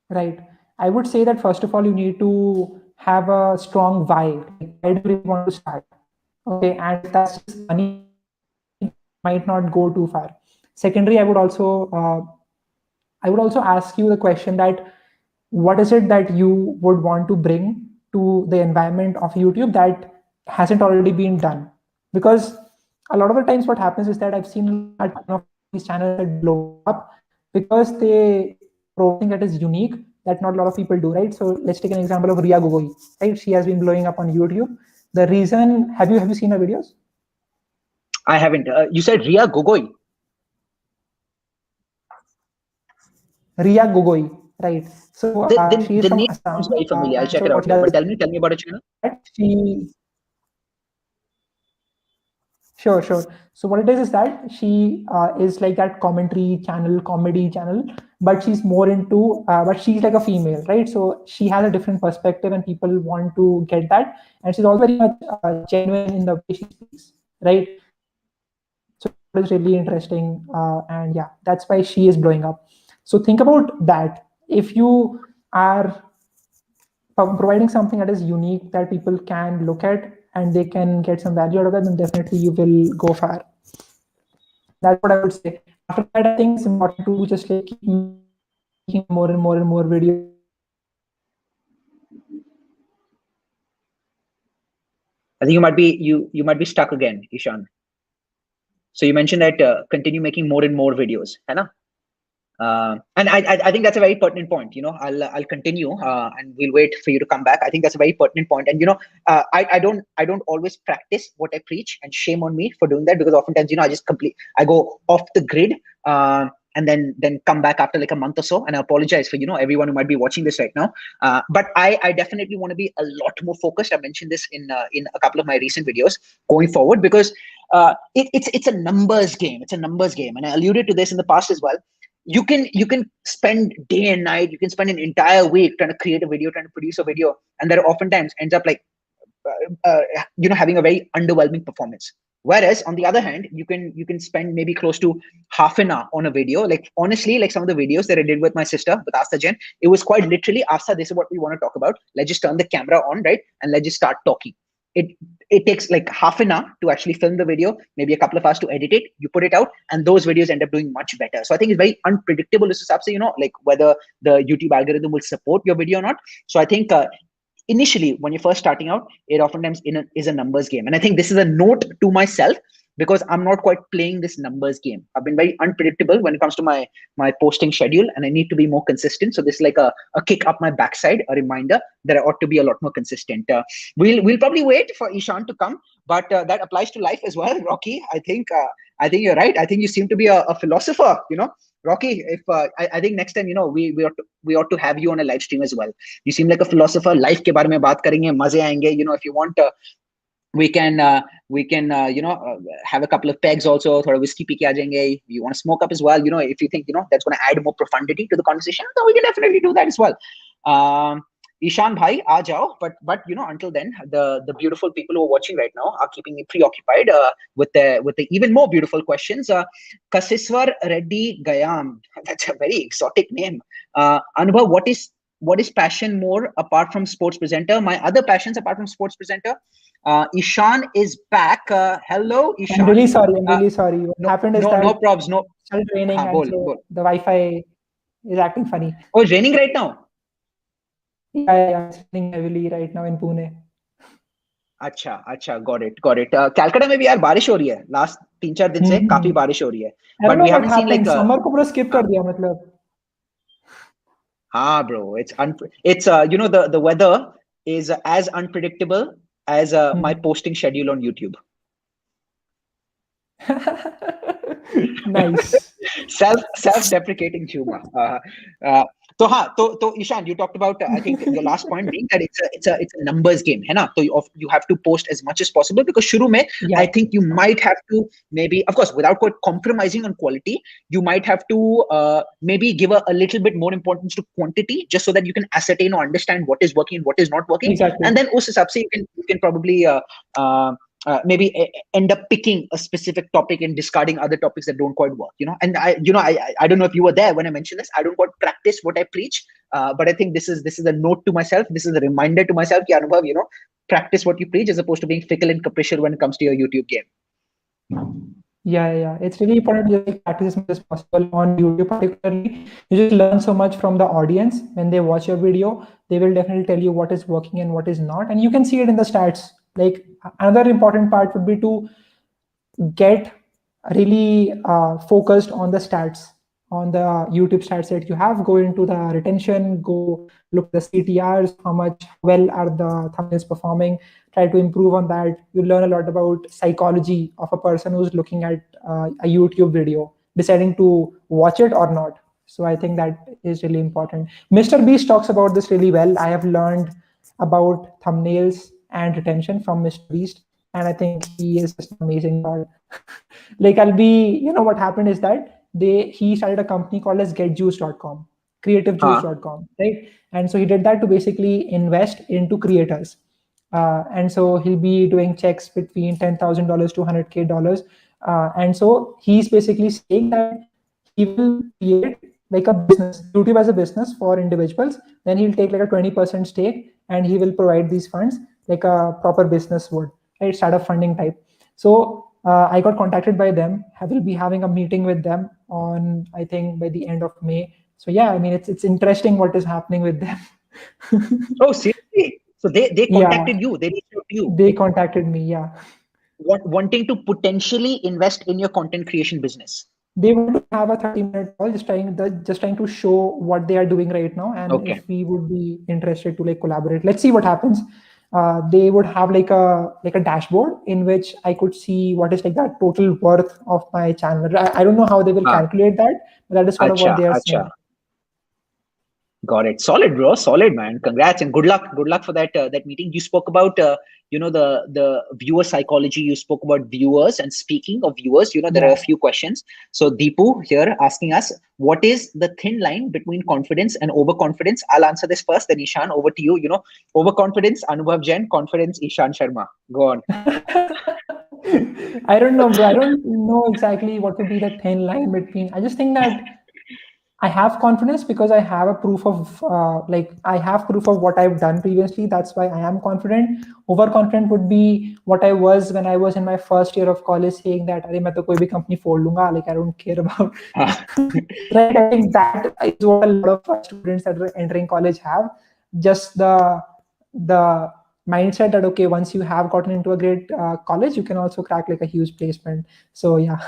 Right. I would say that first of all, you need to have a strong why. Like, why do you really want to start? Okay, and if that's just money, might not go too far. Secondary, I would also ask you the question that what is it that you would want to bring to the environment of YouTube that hasn't already been done? Because a lot of the times what happens is that I've seen a ton of these channels that blow up because they something that is unique that not a lot of people do, right? So let's take an example of Ria Gogoi, right? She has been blowing up on YouTube. The reason, have you seen her videos? I haven't. You said Ria Gogoi. Ria Gogoi, right? So she is the from name Assam. sounds very familiar. I'll check so it out here. But tell me about a channel. Sure. So what it is that she is like that commentary channel, comedy channel, but she's more into, but she's like a female, right? So she has a different perspective and people want to get that. And she's also very much genuine in the way she speaks, right? So it's really interesting. And yeah, that's why she is blowing up. So think about that. If you are providing something that is unique that people can look at and they can get some value out of it, then definitely you will go far. That's what I would say. After that, I think it's important to just like keep making more and more videos. I think you might be stuck again, Ishan. So you mentioned that continue making more and more videos, है ना? And I think that's a very pertinent point. I'll continue and we'll wait for you to come back. I think that's a very pertinent point. And I don't always practice what I preach, and shame on me for doing that, because oftentimes I go off the grid and then come back after like a month or so. And I apologize for everyone who might be watching this right now. But I definitely want to be a lot more focused. I mentioned this in a couple of my recent videos going forward, because it's a numbers game. It's a numbers game, and I alluded to this in the past as well. You can spend day and night, you can spend an entire week trying to create a video, trying to produce a video, and that oftentimes ends up like having a very underwhelming performance. Whereas on the other hand, you can spend maybe close to half an hour on a video. Like honestly, like some of the videos that I did with my sister, with Asta Jain, it was quite literally, Asta, this is what we want to talk about. Let's just turn the camera on, right? And let's just start talking. It takes like half an hour to actually film the video, maybe a couple of hours to edit it, you put it out, and those videos end up doing much better. So I think it's very unpredictable as to like whether the YouTube algorithm will support your video or not. So I think initially, when you're first starting out, it oftentimes is a numbers game. And I think this is a note to myself, because I'm not quite playing this numbers game. I've been very unpredictable when it comes to my posting schedule, and I need to be more consistent. So this is like a kick up my backside, a reminder that I ought to be a lot more consistent. We'll probably wait for Ishan to come, but that applies to life as well, Rocky. I think you're right. I think you seem to be a philosopher, Rocky. If I think next time, we ought to have you on a live stream as well. You seem like a philosopher. Life के बारे में बात करेंगे, मजे आएंगे. If you want, we can have a couple of pegs also. थोड़ा whiskey P के आ जाएंगे. You want to smoke up as well. If you think that's going to add more profundity to the conversation, then we can definitely do that as well. Ishan bhai, aa jao. But until then, the beautiful people who are watching right now are keeping me preoccupied with the even more beautiful questions. Kasiswar Reddy Gayam, that's a very exotic name. Anubhav, what is passion more apart from sports presenter? My other passions apart from sports presenter. Ishan is back. Hello, Ishan. I'm really sorry. What happened is that no probs. No. Started raining, and so the Wi-Fi is acting funny. Oh, it's raining right now. Yeah, it's raining heavily right now in Pune. अच्छा, got it. Calcutta में भी यार बारिश हो रही है. Last 3-4 दिन से काफी बारिश हो रही है. But we haven't seen like summer को पूरा skip कर दिया मतलब. हाँ, bro. It's the weather is as unpredictable as my posting schedule on YouTube. Nice. Self-deprecating humor. So Ishan, you talked about I think your last point being that it's a numbers game, है ना? So you have to post as much as possible, because शुरू में I think you might have to maybe, of course, without compromising on quality, you might have to maybe give a little bit more importance to quantity, just so that you can ascertain or understand what is working and what is not working. Exactly. And then उस हिसाब से you can probably maybe end up picking a specific topic and discarding other topics that don't quite work, and I don't know if you were there when I mentioned this. I don't quite practice what I preach, but I think this is a note to myself. This is a reminder to myself, ki Anubhav, practice what you preach, as opposed to being fickle and capricious when it comes to your YouTube game. Yeah. It's really important to practice as much as possible on YouTube, particularly. You just learn so much from the audience. When they watch your video, they will definitely tell you what is working and what is not, and you can see it in the stats. Like another important part would be to get really focused on the stats, on the YouTube stats that you have. Go into the retention, go look at the CTRs, how well are the thumbnails performing, try to improve on that. You learn a lot about psychology of a person who's looking at a YouTube video, deciding to watch it or not. So I think that is really important. Mr. Beast talks about this really well. I have learned about thumbnails and retention from Mr. Beast, and I think he is just an amazing guy. Like what happened is that he started a company called as getjuice.com, creativejuice.com, right? And so he did that to basically invest into creators. And so he'll be doing checks between $10,000 to $100K. And so he's basically saying that he will create like a business, YouTube as a business for individuals. Then he'll take like a 20% stake, and he will provide these funds like a proper business would, right? Startup funding type. So I got contacted by them. I will be having a meeting with them on, I think, by the end of May. So yeah, I mean, it's interesting what is happening with them. Oh, seriously? So they contacted you. They reached out to you. They contacted me. Yeah. Wanting to potentially invest in your content creation business. They want to have a 30-minute call, just trying to show what they are doing right now, and Okay. if we would be interested to like collaborate. Let's see what happens. They would have like a dashboard in which I could see what is like the total worth of my channel. I don't know how they will calculate that, but that is sort of what they are saying. Got it. Solid, bro. Solid, man. Congrats and good luck. Good luck for that that meeting. You spoke about the viewer psychology. You spoke about viewers, and speaking of viewers, there are a few questions. So Deepu here asking us, what is the thin line between confidence and overconfidence? I'll answer this first. Then Ishan, over to you. Overconfidence, Anubhav Jain. Confidence, Ishan Sharma. Go on. I don't know, bro. I don't know exactly what would be the thin line between. I just think that I have confidence because I have a proof of I have proof of what I've done previously. That's why I am confident. Overconfident would be what I was when I was in my first year of college, saying that "Arey, main to koi bhi company fold lunga." Like I don't care about. Right? I think that is what a lot of students that are entering college have. Just the mindset that okay, once you have gotten into a great college, you can also crack like a huge placement. So yeah.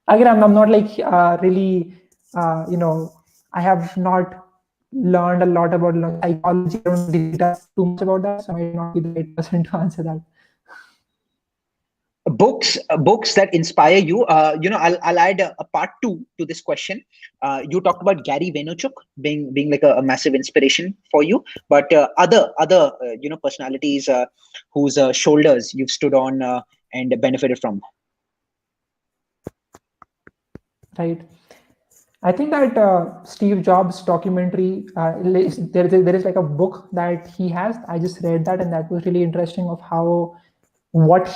Again, I'm not like really. I have not learned a lot about psychology. I don't discuss too much about that, so I might not be the right person to answer that. Books that inspire you. I'll add a part 2 to this question. You talked about Gary Vaynerchuk being like a massive inspiration for you, but other personalities whose shoulders you've stood on and benefited from. Right. I think that Steve Jobs documentary, there is like a book that he has. I just read that, and that was really interesting of how what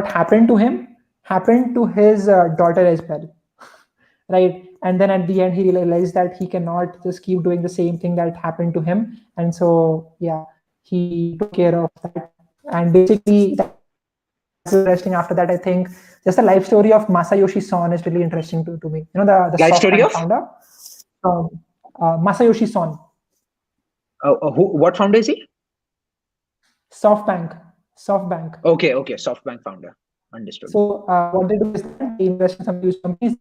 happened to him happened to his daughter as well, right? And then at the end, he realized that he cannot just keep doing the same thing that happened to him, and so yeah, he took care of that. And basically, that's interesting. After that, I think just the life story of Masayoshi Son is really interesting to me. The life story of founder, Masayoshi Son. What founder is he? SoftBank. Okay, SoftBank founder. Understood. So what they do is they invest in some huge companies,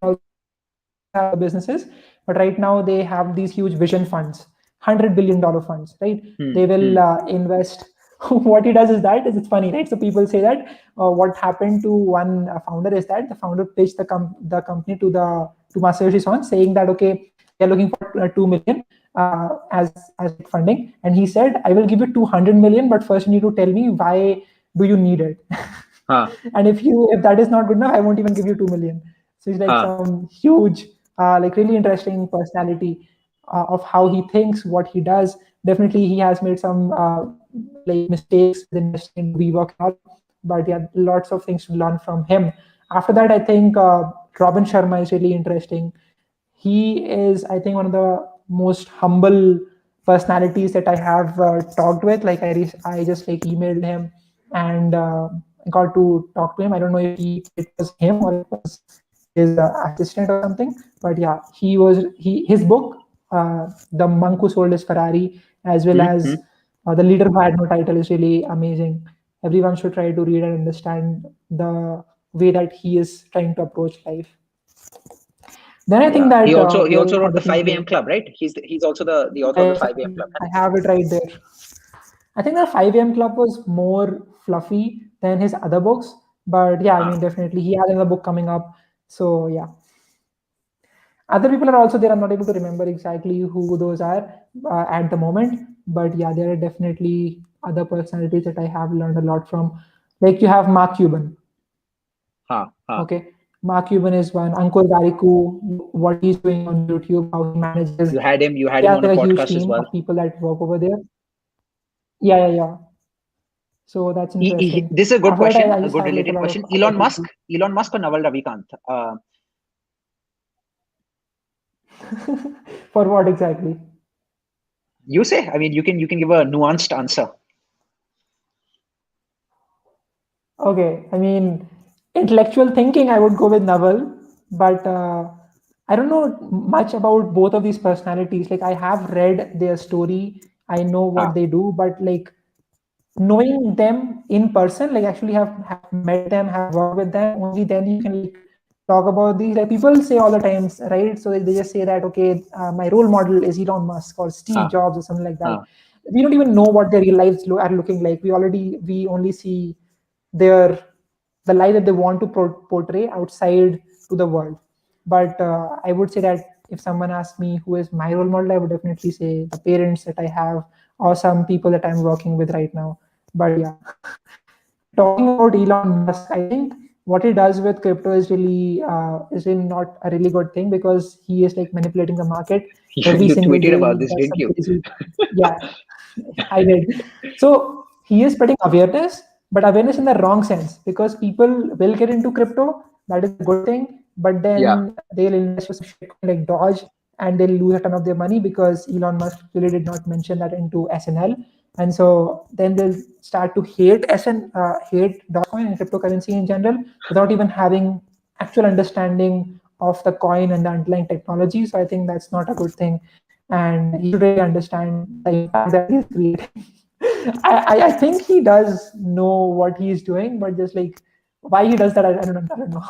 have businesses, but right now they have these huge vision funds, $100 billion funds, right? They will invest. What he does is it's funny, right? So people say that what happened to one founder is that the founder pitched the company to Masayoshi Son, saying that okay, they're looking for 2 million as funding, and he said, I will give you 200 million, but first you need to tell me why do you need it. And if that is not good enough, I won't even give you 2 million. So he's like some huge, like really interesting personality of how he thinks, what he does. Definitely, he has made some like mistakes in investing in WeWork and all, but yeah, lots of things to learn from him. After that, I think Robin Sharma is really interesting. He is, I think, one of the most humble personalities that I have talked with. Like I just like emailed him and got to talk to him. I don't know if it was him or it was his assistant or something, but yeah, his book, The Monk Who Sold His Ferrari, as well as The Leader Who Had No Title, is really amazing. Everyone should try to read and understand the way that he is trying to approach life. Then I think that he also wrote the 5 a.m. Club, right? He's also the author of the 5 a.m. Club. I have it right there. I think the 5 a.m. Club was more fluffy than his other books, but yeah, I mean, definitely he has another book coming up. So yeah, other people are also there. I'm not able to remember exactly who those are at the moment, but yeah, there are definitely other personalities that I have learned a lot from. Like you have Mark Cuban. Okay. Mark Cuban is one. Ankur Variku, what he's doing on YouTube, how he manages. You had him on a podcast as well. Of people that work over there. Yeah. So that's interesting. This is a good question, a good related question. Elon Musk or Naval Ravikant? For what exactly? You say. I mean, you can give a nuanced answer. Okay, I mean, intellectual thinking, I would go with Naval, but I don't know much about both of these personalities. Like I have read their story, I know what they do, but like knowing them in person, like actually have met them, have worked with them, only then you can like talk about these. Like people say all the times, right? So they just say that, okay, my role model is Elon Musk or Steve Jobs or something like that. We don't even know what their real lives are looking like. We only see their the life that they want to portray outside to the world. But I would say that if someone asks me who is my role model, I would definitely say the parents that I have or some people that I'm working with right now. But yeah, talking about Elon Musk, I think what he does with crypto is really not a really good thing, because he is like manipulating the market every You single tweeted day. about He this, does didn't some you? crazy, yeah, I did. So he is spreading awareness, but awareness in the wrong sense, because people will get into crypto. That is a good thing, but Yeah. then they'll invest with some shitcoin like Dodge, and they'll lose a ton of their money because Elon Musk really did not mention that into SNL. And so then they'll start to hate Dogecoin and cryptocurrency in general without even having actual understanding of the coin and the underlying technology. So I think that's not a good thing, and he should really understand the impact that he's creating. I think he does know what he's doing, but just like why he does that, I don't know.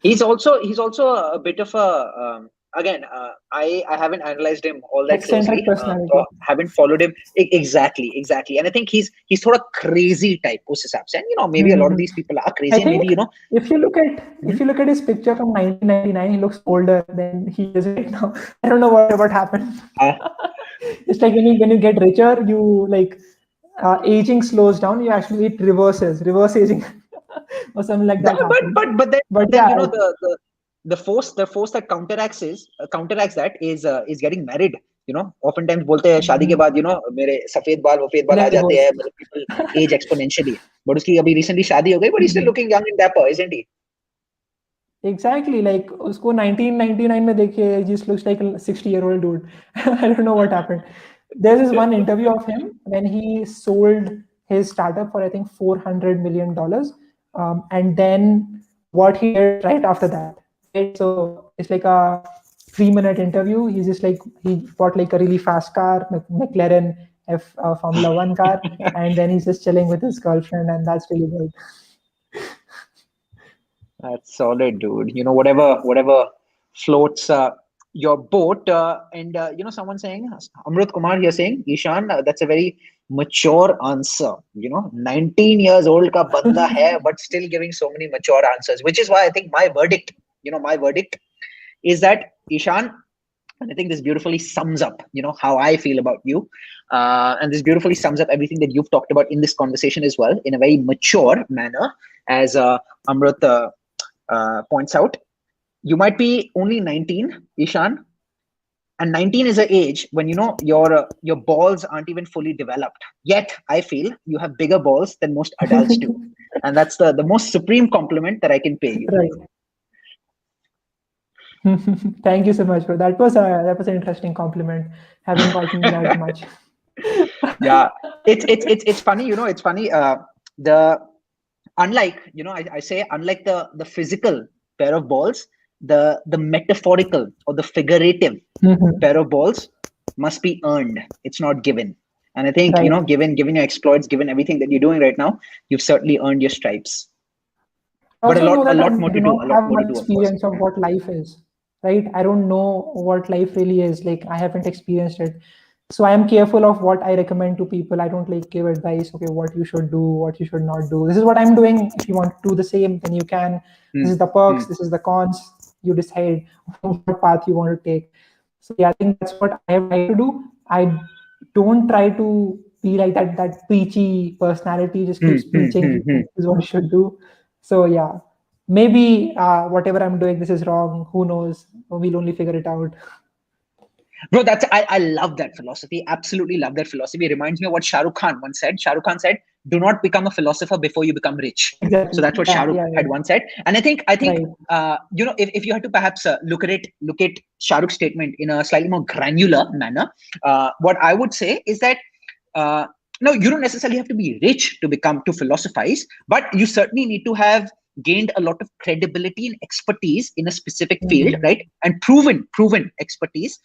He's also a bit of a again. I haven't analyzed him all that Eccentric closely, so personality. haven't followed him exactly. And I think he's sort of crazy type उस हिसाब से. And maybe a lot of Mhm. these people are I crazy, and maybe think if Mhm. you look at his picture from 1999, he looks older than he is right now. I don't know what happened. Uh, It's like when you get richer, you like aging slows down. You actually it reverse aging, or something like that but happens. but but then But then yeah, the force that counteracts that is getting married. Oftentimes बोलते हैं शादी के बाद मेरे सफेद बाल वफेद बाल he'll uh have जाते divorce. हैं, मतलब people age exponentially. But उसकी अभी recently शादी हो गई, but he's still looking young and dapper, isn't he? Exactly, like उसको 1999 में देखिए, he just looks like a 60-year-old dude. I don't know what happened. There's this one interview of him when he sold his startup for I think $400 million, and then what he did right after that. Right, so it's like a 3-minute interview. He's just like he bought like a really fast car, McLaren F Formula One car, and then he's just chilling with his girlfriend, and that's really good. That's solid, dude. Whatever floats your boat. And someone saying, Amrit Kumar here saying, Ishan, that's a very mature answer. 19 years old ka banda hai, but still giving so many mature answers, which is why I think my verdict is that Ishan, and I think this beautifully sums up, how I feel about you. And this beautifully sums up everything that you've talked about in this conversation as well, in a very mature manner, as Amrit points out. You might be only 19, Ishan, and 19 is an age when your balls aren't even fully developed. Yet, I feel you have bigger balls than most adults do, and that's the most supreme compliment that I can pay you. Right. Thank you so much, bro. That was an interesting compliment. Haven't gotten that much. Yeah, it's funny. It's funny. The unlike I say, unlike the physical pair of balls, the metaphorical or the figurative Mhm. pair of balls must be earned. It's not given. And I think Right. given your exploits, given everything that you're doing right now, you've certainly earned your stripes. I But a also know lot a that lot I more do to do. not A lot have more to much do, of course. experience of what life is, right? I don't know what life really is. Like I haven't experienced it. So I am careful of what I recommend to people. I don't like give advice, okay, what you should do, what you should not do. This is what I'm doing. If you want to do the same, then you can. This Hmm. is the perks, Hmm. this is the cons. You decide what path you want to take. So yeah, I think that's what I have tried to do. I don't try to be like that preachy personality just Hmm. keeps Hmm. preaching Hmm. Hmm. this is what you should do. So yeah, maybe whatever I'm doing, this is wrong. Who knows? We'll only figure it out. Bro, I love that philosophy. Absolutely love that philosophy. It reminds me of what Shah Rukh Khan once said. Shah Rukh Khan said, "Do not become a philosopher before you become rich." So Exactly. that's what Shah Yeah, Rukh yeah, had yeah. once said. And I think Right. if you had to perhaps look at Shah Rukh's statement in a slightly more granular manner, what I would say is that uh, no, you don't necessarily have to be rich to philosophize, but you certainly need to have gained a lot of credibility and expertise in a specific field, Mhm. right? And proven expertise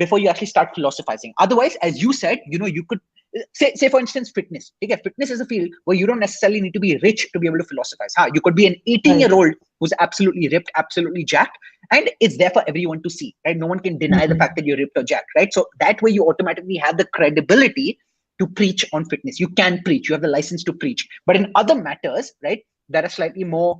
before you actually start philosophizing. Otherwise, as you said, you could say for instance, fitness. Okay, fitness is a field where you don't necessarily need to be rich to be able to philosophize. You could be an 18-year-old who's absolutely ripped, absolutely jacked, and it's there for everyone to see, right? No one can deny the fact that you're ripped or jacked, right? So that way you automatically have the credibility to preach on fitness. You can preach, you have the license to preach. But in other matters, right, that are slightly more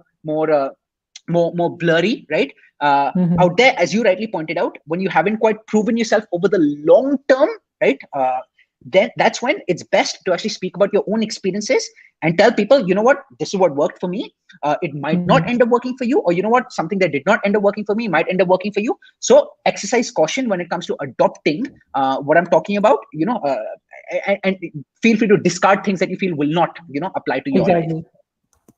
blurry, right? Out there, as you rightly pointed out, when you haven't quite proven yourself over the long term, right? Then that's when it's best to actually speak about your own experiences and tell people, you know what, this is what worked for me. It might not end up working for you, or you know what, something that did not end up working for me might end up working for you. So exercise caution when it comes to adopting what I'm talking about, and feel free to discard things that you feel will not, apply to your life.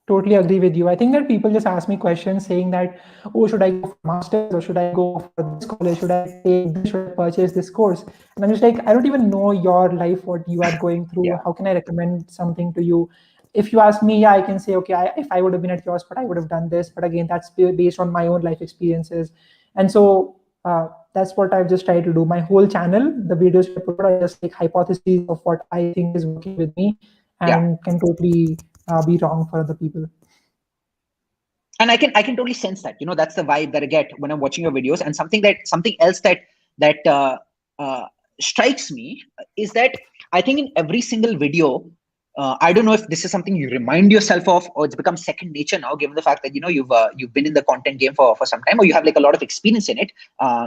Totally agree with you. I think that people just ask me questions saying that, oh, should I go for masters, or should I go for this college? Should I take this? Should I purchase this course? And I'm just like, I don't even know your life, what you are going through. How can I recommend something to you? If you ask me, I can say, okay, if I would have been at your spot, I would have done this. But again, that's based on my own life experiences. And so that's what I've just tried to do. My whole channel, the videos I put are just like hypotheses of what I think is working with me, and can totally be wrong for other people. And I can totally sense that, that's the vibe that I get when I'm watching your videos. And something else that strikes me is that I think in every single video, I don't know if this is something you remind yourself of, or it's become second nature now, given the fact that you've been in the content game for some time, or you have like a lot of experience in it,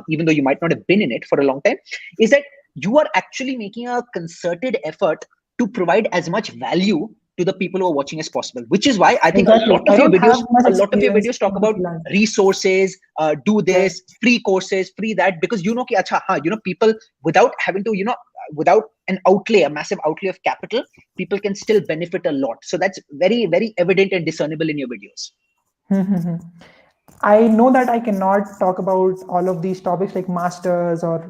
even though you might not have been in it for a long time, is that you are actually making a concerted effort to provide as much value to the people who are watching as possible, which is why I think a lot of your videos talk about resources, do this, free courses, free that, because people without having to, without an outlay, a massive outlay of capital, people can still benefit a lot. So that's very, very evident and discernible in your videos. I know that I cannot talk about all of these topics like masters or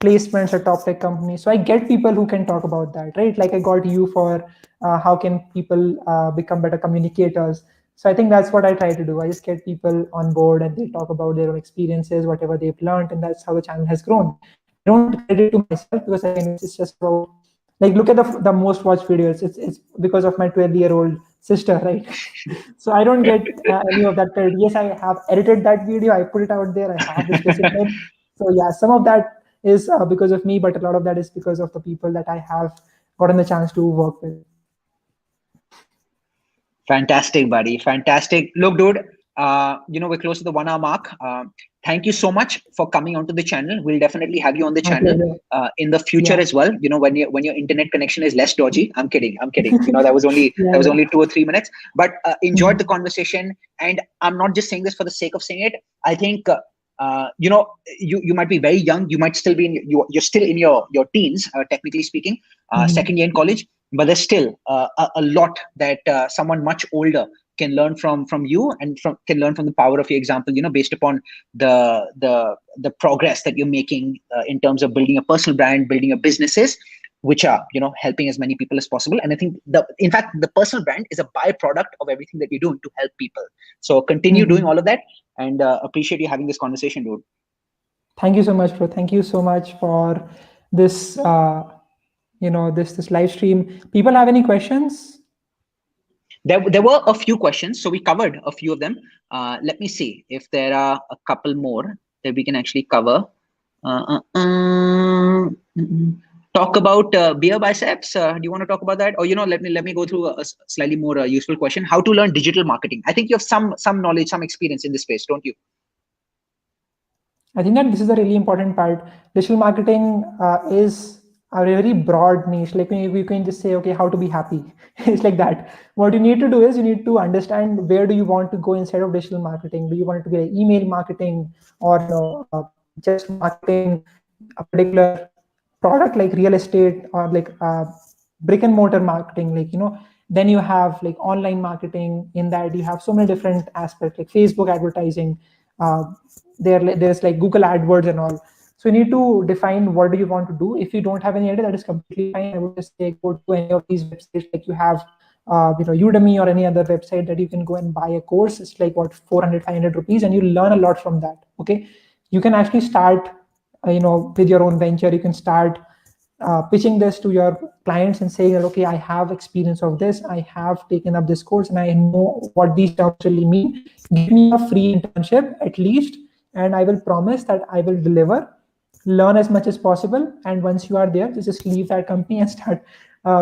placements at top tech companies. So I get people who can talk about that, right? Like I got you for how can people become better communicators. So I think that's what I try to do. I just get people on board and they talk about their own experiences, whatever they've learned, and that's how the channel has grown. I don't credit to myself, because again, it's just about, like, look at the most watched videos. It's because of my 12-year-old sister, right? So I don't get any of that credit. Yes, I have edited that video, I put it out there, I have this discipline. So yeah, some of that is because of me, but a lot of that is because of the people that I have gotten the chance to work with. Fantastic, buddy. Fantastic. Look, dude, we're close to the 1 hour mark. Thank you so much for coming onto the channel. We'll definitely have you on the channel in the future as well. When your internet connection is less dodgy. I'm kidding. That was only 2 or 3 minutes, but enjoyed the conversation. And I'm not just saying this for the sake of saying it. I think you might be very young. You might still be you're still in your teens, technically speaking, second year in college. But there's still a lot that someone much older can learn from you, and can learn from the power of your example, based upon the progress that you're making in terms of building a personal brand, building your businesses, which are, helping as many people as possible. And I think in fact, the personal brand is a byproduct of everything that you're doing to help people. So continue doing all of that, and appreciate you having this conversation, dude. Thank you so much, bro. Thank you so much for this, this live stream. People have any questions? There were a few questions, so we covered a few of them. Let me see if there are a couple more that we can actually cover. Talk about beer biceps. Do you want to talk about that? Or let me go through a slightly more useful question. How to learn digital marketing? I think you have some knowledge, some experience in this space, don't you? I think that this is a really important part. Digital marketing is a very broad niche. Like we can just say, okay, how to be happy. It's like that. What you need to do is you need to understand where do you want to go instead of digital marketing. Do you want it to be like email marketing, or just marketing a particular product like real estate, or like brick and mortar marketing? Then you have like online marketing. In that you have so many different aspects, like Facebook advertising. There's like Google AdWords and all. So you need to define what do you want to do. If you don't have any idea, that is completely fine. I would just say go to any of these websites, like you have Udemy or any other website that you can go and buy a course. It's like 400-500 rupees, and you learn a lot from that. Okay, you can actually start with your own venture. You can start pitching this to your clients and saying that, okay, I have experience of this, I have taken up this course, and I know what these terms really mean. Give me a free internship at least, and I will promise that I will deliver. Learn as much as possible, and once you are there, just leave that company and start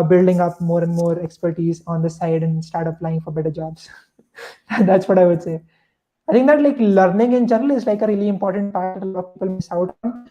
building up more and more expertise on the side and start applying for better jobs. That's what I would say. I think that like learning in general is like a really important part that a lot of people miss out on.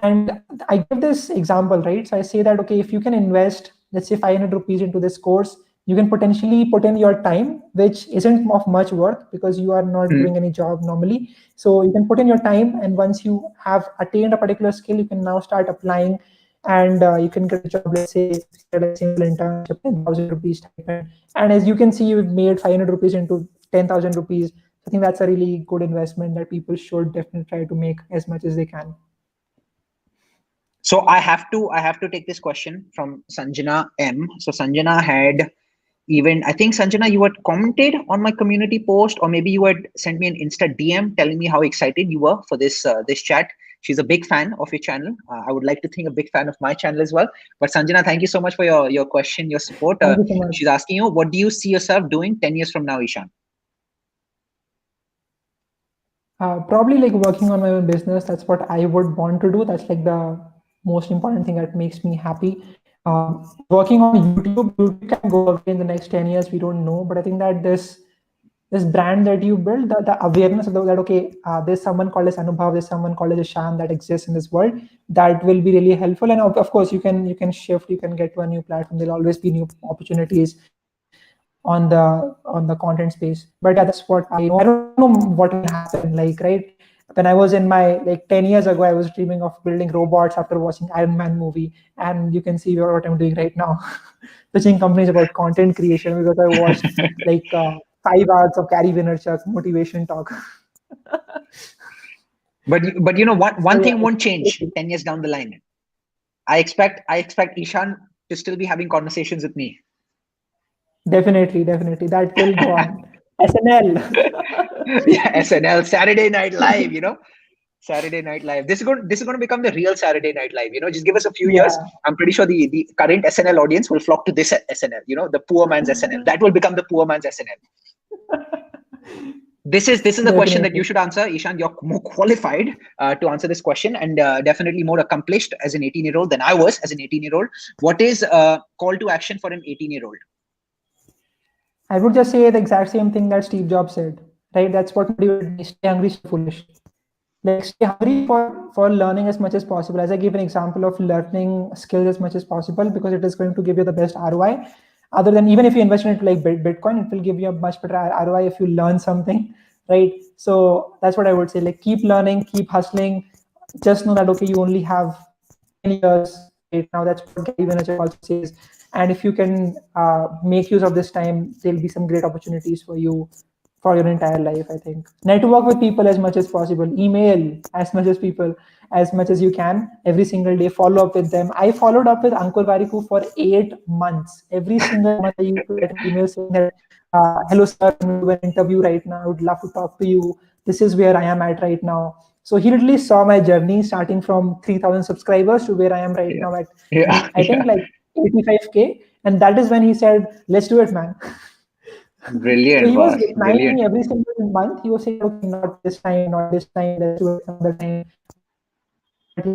And I give this example, right? So I say that, okay, if you can invest, let's say 500 rupees into this course, you can potentially put in your time, which isn't of much worth because you are not doing any job normally. So you can put in your time, and once you have attained a particular skill, you can now start applying, and you can get a job, let's say a simple internship, 10,000 rupees stipend. And as you can see, you've made 500 rupees into 10,000 rupees. I think that's a really good investment that people should definitely try to make as much as they can. So I have to take this question from Sanjana M. So Sanjana had I think Sanjana, you had commented on my community post, or maybe you had sent me an Insta DM telling me how excited you were for this chat. She's a big fan of your channel. I would like to think a big fan of my channel as well. But Sanjana, thank you so much for your question, your support. Thank you so much. She's asking you, what do you see yourself doing 10 years from now, Ishan? Probably like working on my own business. That's what I would want to do. That's like the most important thing that makes me happy. Working on YouTube can go away in the next 10 years. We don't know, but I think that this brand that you build, the awareness of that, okay, there's someone called as Anubhav, there's someone called as Ishan that exists in this world, that will be really helpful. And of course, you can shift, you can get to a new platform. There'll always be new opportunities on the content space. But yeah, that's what I know. I don't know what will happen. Like, right, when I was in my, like 10 years ago, I was dreaming of building robots after watching Iron Man movie, and you can see what I'm doing right now, pitching companies about content creation, because I watched like 5 hours of Gary Vaynerchuk motivation talk. But you know what? One thing won't change 10 years down the line. I expect Ishan to still be having conversations with me. Definitely, that will go on. SNL. Yeah, SNL, Saturday Night Live. You know, Saturday Night Live. This is going to become the real Saturday Night Live. You know, just give us a few years. I'm pretty sure the current SNL audience will flock to this SNL. You know, the poor man's SNL. That will become the poor man's SNL. This is the question that you should answer, Ishan. You're more qualified to answer this question, and definitely more accomplished as an 18-year-old than I was as an 18-year-old. What is a call to action for an 18-year-old? I would just say the exact same thing that Steve Jobs said, right? That's what motivated me. Stay hungry, stay foolish. Like, stay hungry for learning as much as possible. As I gave an example of learning skills as much as possible, because it is going to give you the best ROI. Other than, even if you invest into like Bitcoin, it will give you a much better ROI if you learn something, right? So that's what I would say. Like, keep learning, keep hustling. Just know that, okay, you only have 10 years right now. That's what Gary Vaynerchuk also says. And if you can make use of this time, there'll be some great opportunities for you for your entire life, I think. Network with people as much as possible. Email as much as you can every single day. Follow up with them. I followed up with Ankur Variku for 8 months. Every single month I used to get an email saying that, hello sir, I'm doing an interview right now. I would love to talk to you. This is where I am at right now. So he literally saw my journey starting from 3,000 subscribers to where I am right now at, I think like 85K. And that is when he said, let's do it, man. Brilliant. So he was replying me every single month. He was saying, okay, not this time, let's do it another time.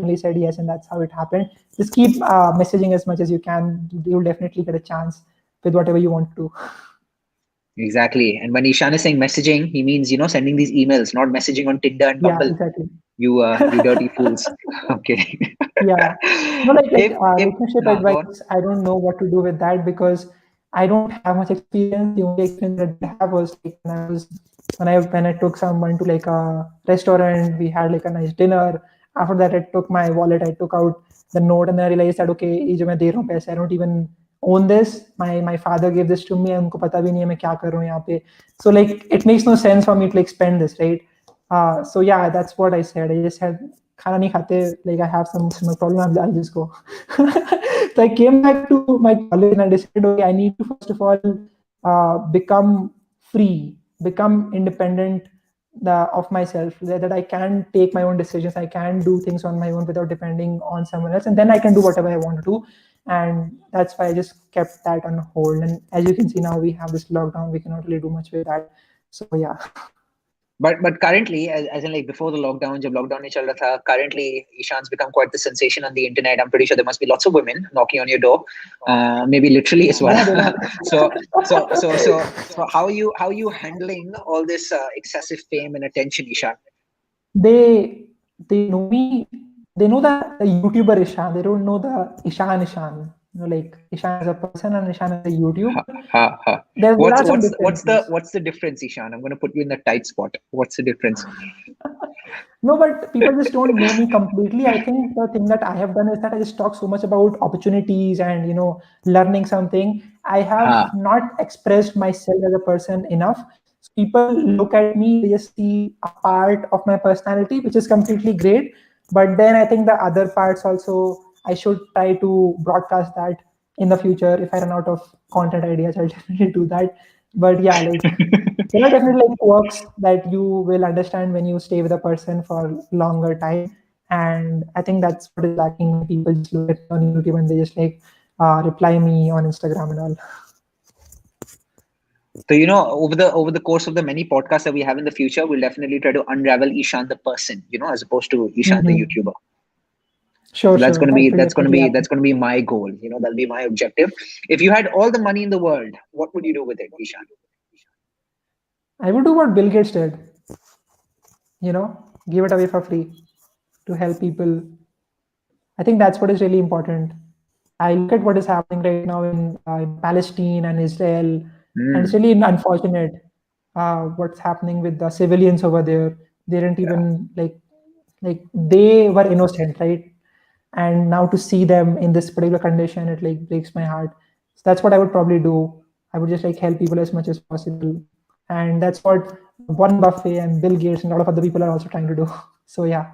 He said yes, and that's how it happened. Just keep messaging as much as you can. You'll definitely get a chance with whatever you want to do. Exactly. And when Ishan is saying messaging, he means, sending these emails, not messaging on Tinder and Bumble. Yeah, exactly. You dirty fools. Okay. Yeah. No, like relationship advice, I don't know what to do with that, because I don't have much experience. The only experience that I have was like when I took someone to like a restaurant, we had like a nice dinner. After that, I took my wallet, I took out the note, and then I realized that, okay, ये जो मैं दे रहा हूँ पैसे, I don't even own this. My father gave this to me. उनको पता भी नहीं है मैं क्या कर रहा हूँ यहाँ पे. So like, it makes no sense for me to like spend this, right? So yeah, that's what I said. I just had khana nahi khate, like I have some problem, I'll just go. So I came back to my college and I decided, okay, I need to first of all become free, become independent, of myself, that I can take my own decisions, I can do things on my own without depending on someone else, and then I can do whatever I want to do. And that's why I just kept that on hold. And as you can see now, we have this lockdown, we cannot really do much with that. So yeah. But currently, as in like before the lockdown, jab lockdown nahi chal raha tha, currently Ishan's become quite the sensation on the internet. I'm pretty sure there must be lots of women knocking on your door, maybe literally as well. Yeah, so how are you handling all this excessive fame and attention, Ishan? they know me. They know the YouTuber Ishan. They don't know the Ishan. Like Ishan as a person and Ishan as a YouTuber. There are some differences. What's the difference, Ishan? I'm going to put you in the tight spot. What's the difference? No, but people just don't know me completely. I think the thing that I have done is that I just talk so much about opportunities and learning something. I have not expressed myself as a person enough. So people look at me, they just see a part of my personality, which is completely great. But then I think the other parts also, I should try to broadcast that in the future. If I run out of content ideas, I'll definitely do that. But yeah, like there are definitely like quirks that you will understand when you stay with a person for longer time. And I think that's what is lacking when people just look at me on YouTube and they just like reply me on Instagram and all. So over the course of the many podcasts that we have in the future, we'll definitely try to unravel Ishan the person, as opposed to Ishan the YouTuber. Sure, so that's going to be my goal. That'll be my objective. If you had all the money in the world, what would you do with it, Ishan? I would do what Bill Gates did. Give it away for free to help people. I think that's what is really important. I look at what is happening right now in Palestine and Israel, and it's really unfortunate what's happening with the civilians over there. They didn't even like they were innocent, right? And now to see them in this particular condition, it like breaks my heart. So that's what I would probably do. I would just like help people as much as possible. And that's what Warren Buffett and Bill Gates and a lot of other people are also trying to do. So yeah.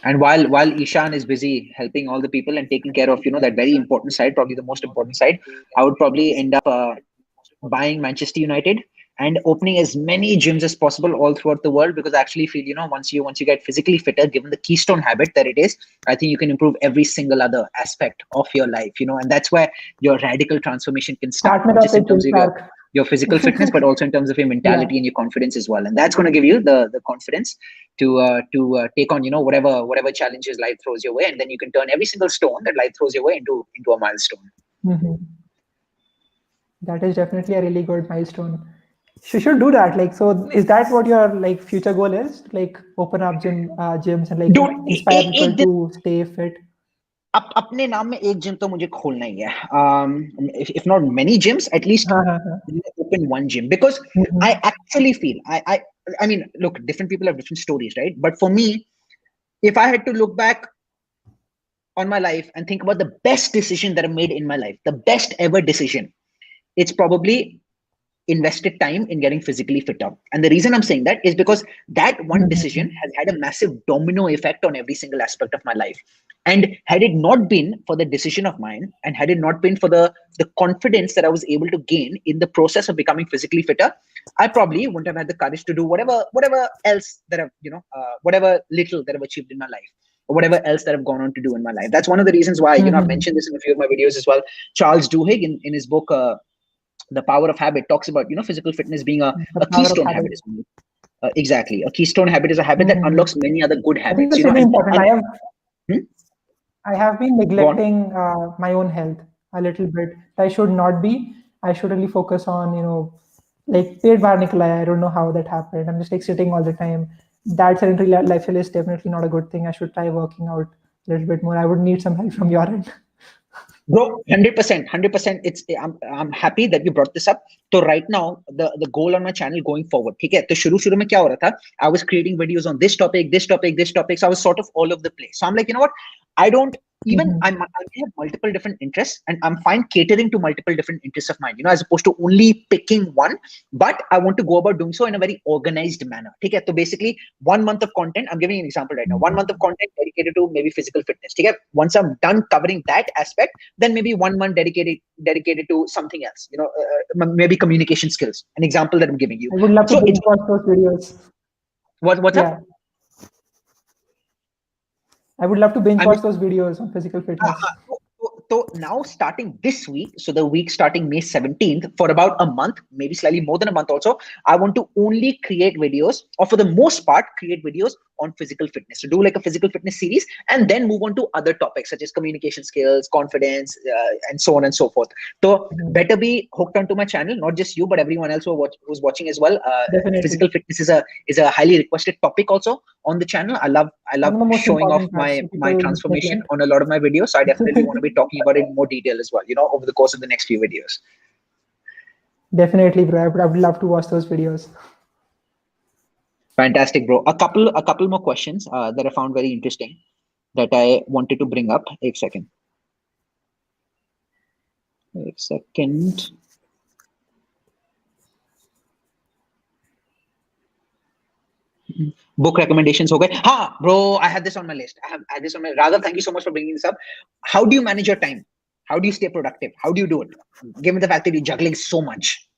And while Ishan is busy helping all the people and taking care of that very important side, probably the most important side, I would probably end up buying Manchester United and opening as many gyms as possible all throughout the world, because I actually feel once you get physically fitter, given the keystone habit that it is, I think you can improve every single other aspect of your life, and that's where your radical transformation can start, not just in terms of your physical fitness, but also in terms of your mentality and your confidence as well. And that's going to give you the confidence to take on whatever challenges life throws your way, and then you can turn every single stone that life throws your way into a milestone. That is definitely a really good milestone. You should do that. Like, so is that what your like future goal is? Like open up gyms and like inspire people to stay fit? अपने नाम में एक gym तो मुझे खोलना ही है. If not many gyms, at least open one gym, because I actually feel I mean, look, different people have different stories, right? But for me, if I had to look back on my life and think about the best decision that I made in my life, the best ever decision, it's probably invested time in getting physically fit up. And the reason I'm saying that is because that one decision has had a massive domino effect on every single aspect of my life. And had it not been for the decision of mine, and had it not been for the confidence that I was able to gain in the process of becoming physically fitter, I probably wouldn't have had the courage to do whatever else that I've, whatever little that I've achieved in my life, or whatever else that I've gone on to do in my life. That's one of the reasons why, I've mentioned this in a few of my videos as well. Charles Duhigg in his book, The Power of Habit, talks about physical fitness being a keystone habit. Exactly, a keystone habit is a habit that unlocks many other good habits. Really important. I have been neglecting my own health a little bit. I should not be. I should really focus on like paid bar nikla. I don't know how that happened. I'm just like sitting all the time. That sedentary lifestyle is definitely not a good thing. I should try working out a little bit more. I would need some help from your end. Bro, 100%. I'm happy that you brought this up. So right now, the goal on my channel going forward, okay? So shuru mein kya ho raha tha? I was creating videos on this topic. So I was sort of all over the place. So I'm like, you know what? I don't even I may have multiple different interests, and I'm fine catering to multiple different interests of mine, as opposed to only picking one. But I want to go about doing so in a very organized manner. Okay, so basically 1 month of content. I'm giving you an example right now. 1 month of content dedicated to maybe physical fitness. Okay, once I'm done covering that aspect, then maybe 1 month dedicated to something else. Maybe communication skills. An example that I'm giving you. I would love to binge watch those videos. What's up? I would love to binge watch those videos on physical fitness. So now starting this week, so the week starting May 17th, for about a month, maybe slightly more than a month also, I want to only create videos, or for the most part, create videos on physical fitness. So do like a physical fitness series, and then move on to other topics such as communication skills, confidence, and so on and so forth. So better be hooked onto my channel, not just you, but everyone else who's watching as well. Physical fitness is a highly requested topic also on the channel. I love showing off my transformation on a lot of my videos. So I definitely want to be talking about it in more detail as well, over the course of the next few videos. Definitely, bro. I would love to watch those videos. Fantastic, bro. A couple more questions that I found very interesting that I wanted to bring up. A second. Book recommendations. Okay. Bro, I had this on my list. I have this on my. Raghav, thank you so much for bringing this up. How do you manage your time? How do you stay productive? How do you do it? Given the fact that you're juggling so much.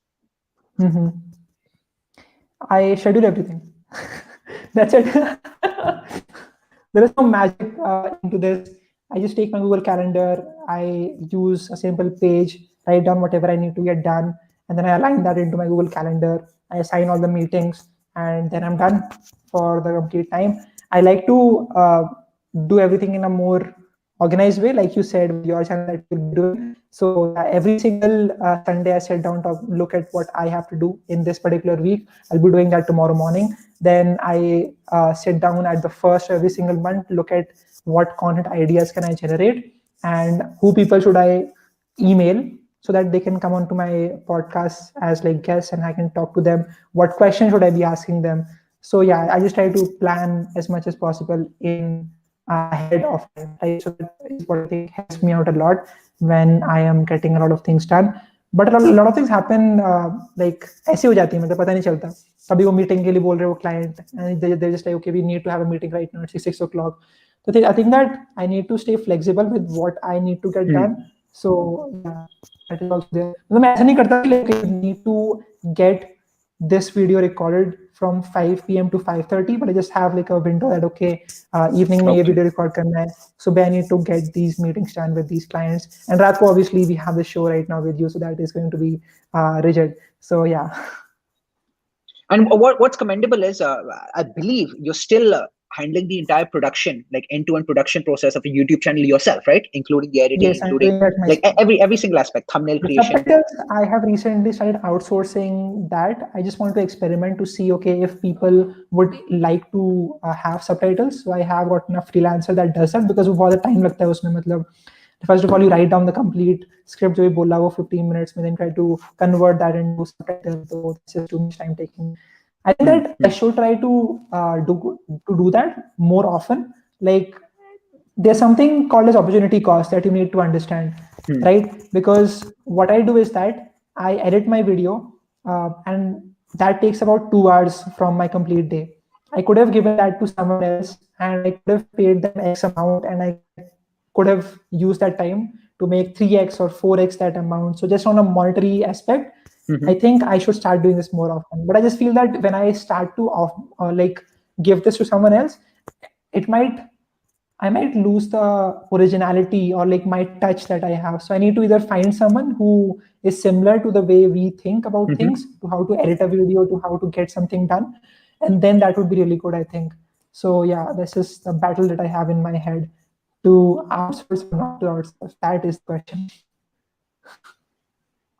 I schedule everything. That's it. There is no magic into this. I just take my Google Calendar. I use a simple page, write down whatever I need to get done, and then I align that into my Google Calendar. I assign all the meetings, and then I'm done for the complete time. I like to do everything in a more organized way, like you said, with your channel that you'll be doing. So every single Sunday, I sit down to look at what I have to do in this particular week. I'll be doing that tomorrow morning. Then I sit down at the first every single month, look at what content ideas can I generate and who people should I email so that they can come onto my podcast as like guests and I can talk to them. What questions should I be asking them? So yeah, I just try to plan as much as possible in ahead of time, right? So that is what I think helps me out a lot when I am getting a lot of things done. But a lot of things happen like ऐसे हो जाती है, मतलब पता नहीं चलता. कभी वो meeting के लिए बोल रहे वो client and they're just like, okay, we need to have a meeting right now at 6 o'clock. So I think that I need to stay flexible with what I need to get done. So yeah, that is also there. तो मैं ऐसा नहीं करता कि I need to get this video recorded from 5 p.m. to 5:30, but I just have like a window that evening में ये video record करना है. So I need to get these meetings done with these clients. And रात को obviously we have the show right now with you, so that is going to be rigid. So yeah. And what's commendable is I believe you're still handling the entire production, like end-to-end production process of a YouTube channel yourself, right? Including the editing, yes, including like every single aspect, thumbnail creation. I have recently started outsourcing that. I just want to experiment to see, okay, if people would like to have subtitles. So I have gotten a freelancer that does that because of all the time लगता है उसमें, मतलब first of all you write down the complete script जो भी बोला वो 15 minutes में, then try to convert that into subtitles. So it's just too much time taking. I think that I should try to do that more often. Like there's something called as opportunity cost that you need to understand, right? Because what I do is that I edit my video and that takes about 2 hours from my complete day. I could have given that to someone else and I could have paid them X amount and I could have used that time to make 3x or 4x that amount. So just on a monetary aspect, I think I should start doing this more often. But I just feel that when I start to like give this to someone else, I might lose the originality or like my touch that I have. So I need to either find someone who is similar to the way we think about things, to how to edit a video, to how to get something done. And then that would be really good, I think. So yeah, this is the battle that I have in my head, to outsource or not to outsource. That is the question.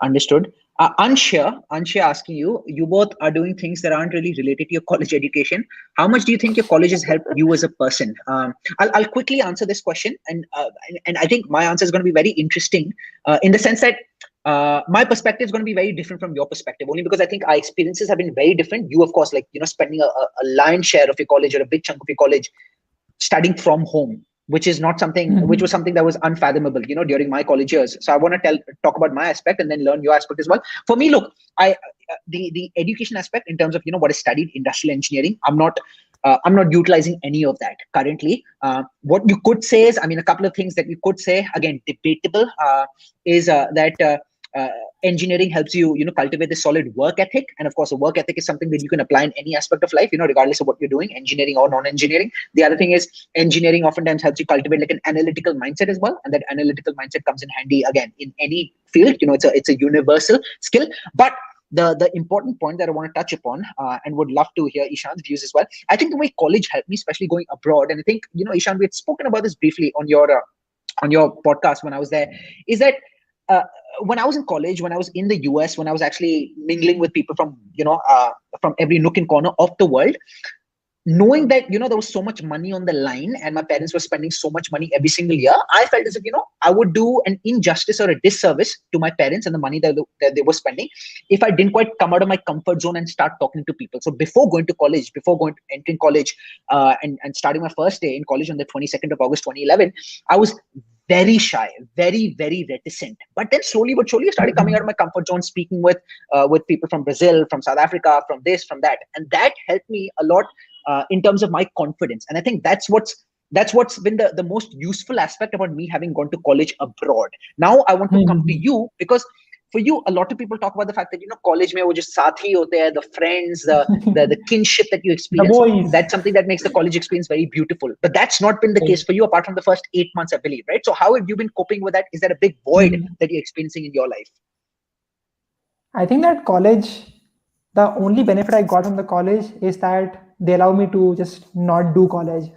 Understood. Ansha asking you both are doing things that aren't really related to your college education. How much do you think your college has helped you as a person? I'll quickly answer this question, and I think my answer is going to be very interesting in the sense that my perspective is going to be very different from your perspective, only because I think our experiences have been very different. You, of course, like spending a lion's share of your college or a big chunk of your college studying from home. which is not something, which was something that was unfathomable, during my college years. So I want to talk about my aspect and then learn your aspect as well. For me, look, the education aspect in terms of, what is studied, industrial engineering, I'm not utilizing any of that currently. What you could say is, a couple of things that you could say, again, debatable, is that engineering helps you, cultivate this solid work ethic. And of course, a work ethic is something that you can apply in any aspect of life, regardless of what you're doing, engineering or non-engineering. The other thing is, engineering oftentimes helps you cultivate like an analytical mindset as well. And that analytical mindset comes in handy, again, in any field. It's a universal skill. But the important point that I want to touch upon, and would love to hear Ishan's views as well. I think the way college helped me, especially going abroad, and I think, Ishan, we had spoken about this briefly on your podcast when I was there, is that when I was in college, when I was in the US, when I was actually mingling with people from, from every nook and corner of the world, knowing that, there was so much money on the line and my parents were spending so much money every single year, I felt as if, I would do an injustice or a disservice to my parents and the money that they were spending if I didn't quite come out of my comfort zone and start talking to people. So before going to college, entering college, and starting my first day in college on the 22nd of August, 2011, I was very shy, very, very reticent. But then slowly but surely I started coming out of my comfort zone, speaking with people from Brazil, from South Africa, from this, from that. And that helped me a lot in terms of my confidence. And I think that's what's been the most useful aspect about me having gone to college abroad. Now I want to come to you, because for you, a lot of people talk about the fact that, college mein wo jo saathi hote hai, the friends, the kinship that you experience, that's something that makes the college experience very beautiful. But that's not been the case for you, apart from the first 8 months, I believe, right? So how have you been coping with that? Is that a big void that you're experiencing in your life? I think that college, the only benefit I got from the college is that they allow me to just not do college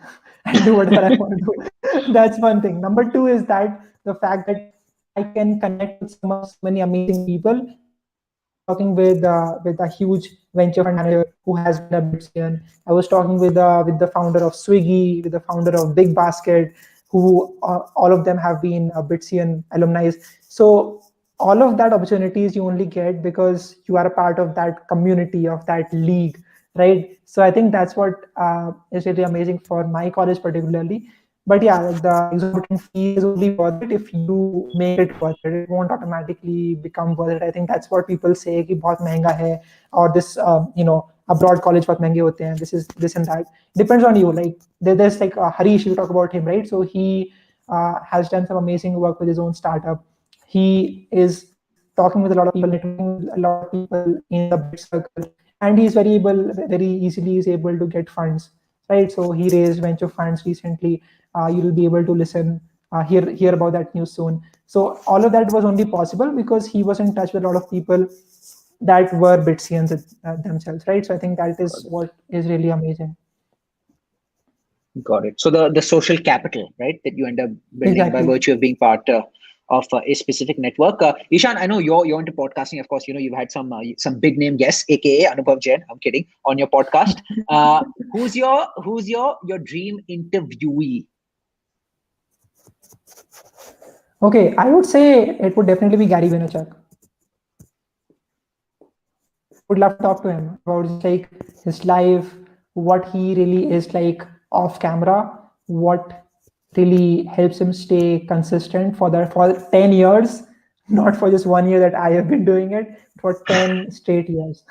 and do whatever I want to do. That's one thing. Number two is that the fact that I can connect with so many amazing people. I was talking with a huge venture fund manager who has been a Bitsian. I was talking with the founder of Swiggy, with the founder of Big Basket, who all of them have been a Bitsian alumni. So all of that opportunities you only get because you are a part of that community, of that league, right? So I think that's what is really amazing for my college particularly. But yeah, the exorbitant fee is only worth it if you make it worth it. It won't automatically become worth it. I think that's what people say, कि बहुत महंगा है, or this, abroad college बहुत महंगे होते हैं, this and that. Depends on you. Like there's like Harish, you talk about him, right? So he has done some amazing work with his own startup. He is talking with a lot of people, networking with a lot of people in the bit circle, and he's very easily is able to get funds, right? So he raised venture funds recently. You will be able to hear about that news soon. So all of that was only possible because he was in touch with a lot of people that were Bitsians themselves, right? So I think that is what is really amazing. Got it. So the social capital, right, that you end up building by virtue of being part of a specific network. Ishan, I know you're into podcasting. Of course, you've had some big name guests, aka Anubhav Jain. I'm kidding. On your podcast, who's your dream interviewee? Okay, I would say it would definitely be Gary Vaynerchuk. Would love to talk to him about like his life, what he really is like off camera, what really helps him stay consistent for 10 years, not for just 1 year that I have been doing it, for 10 straight years,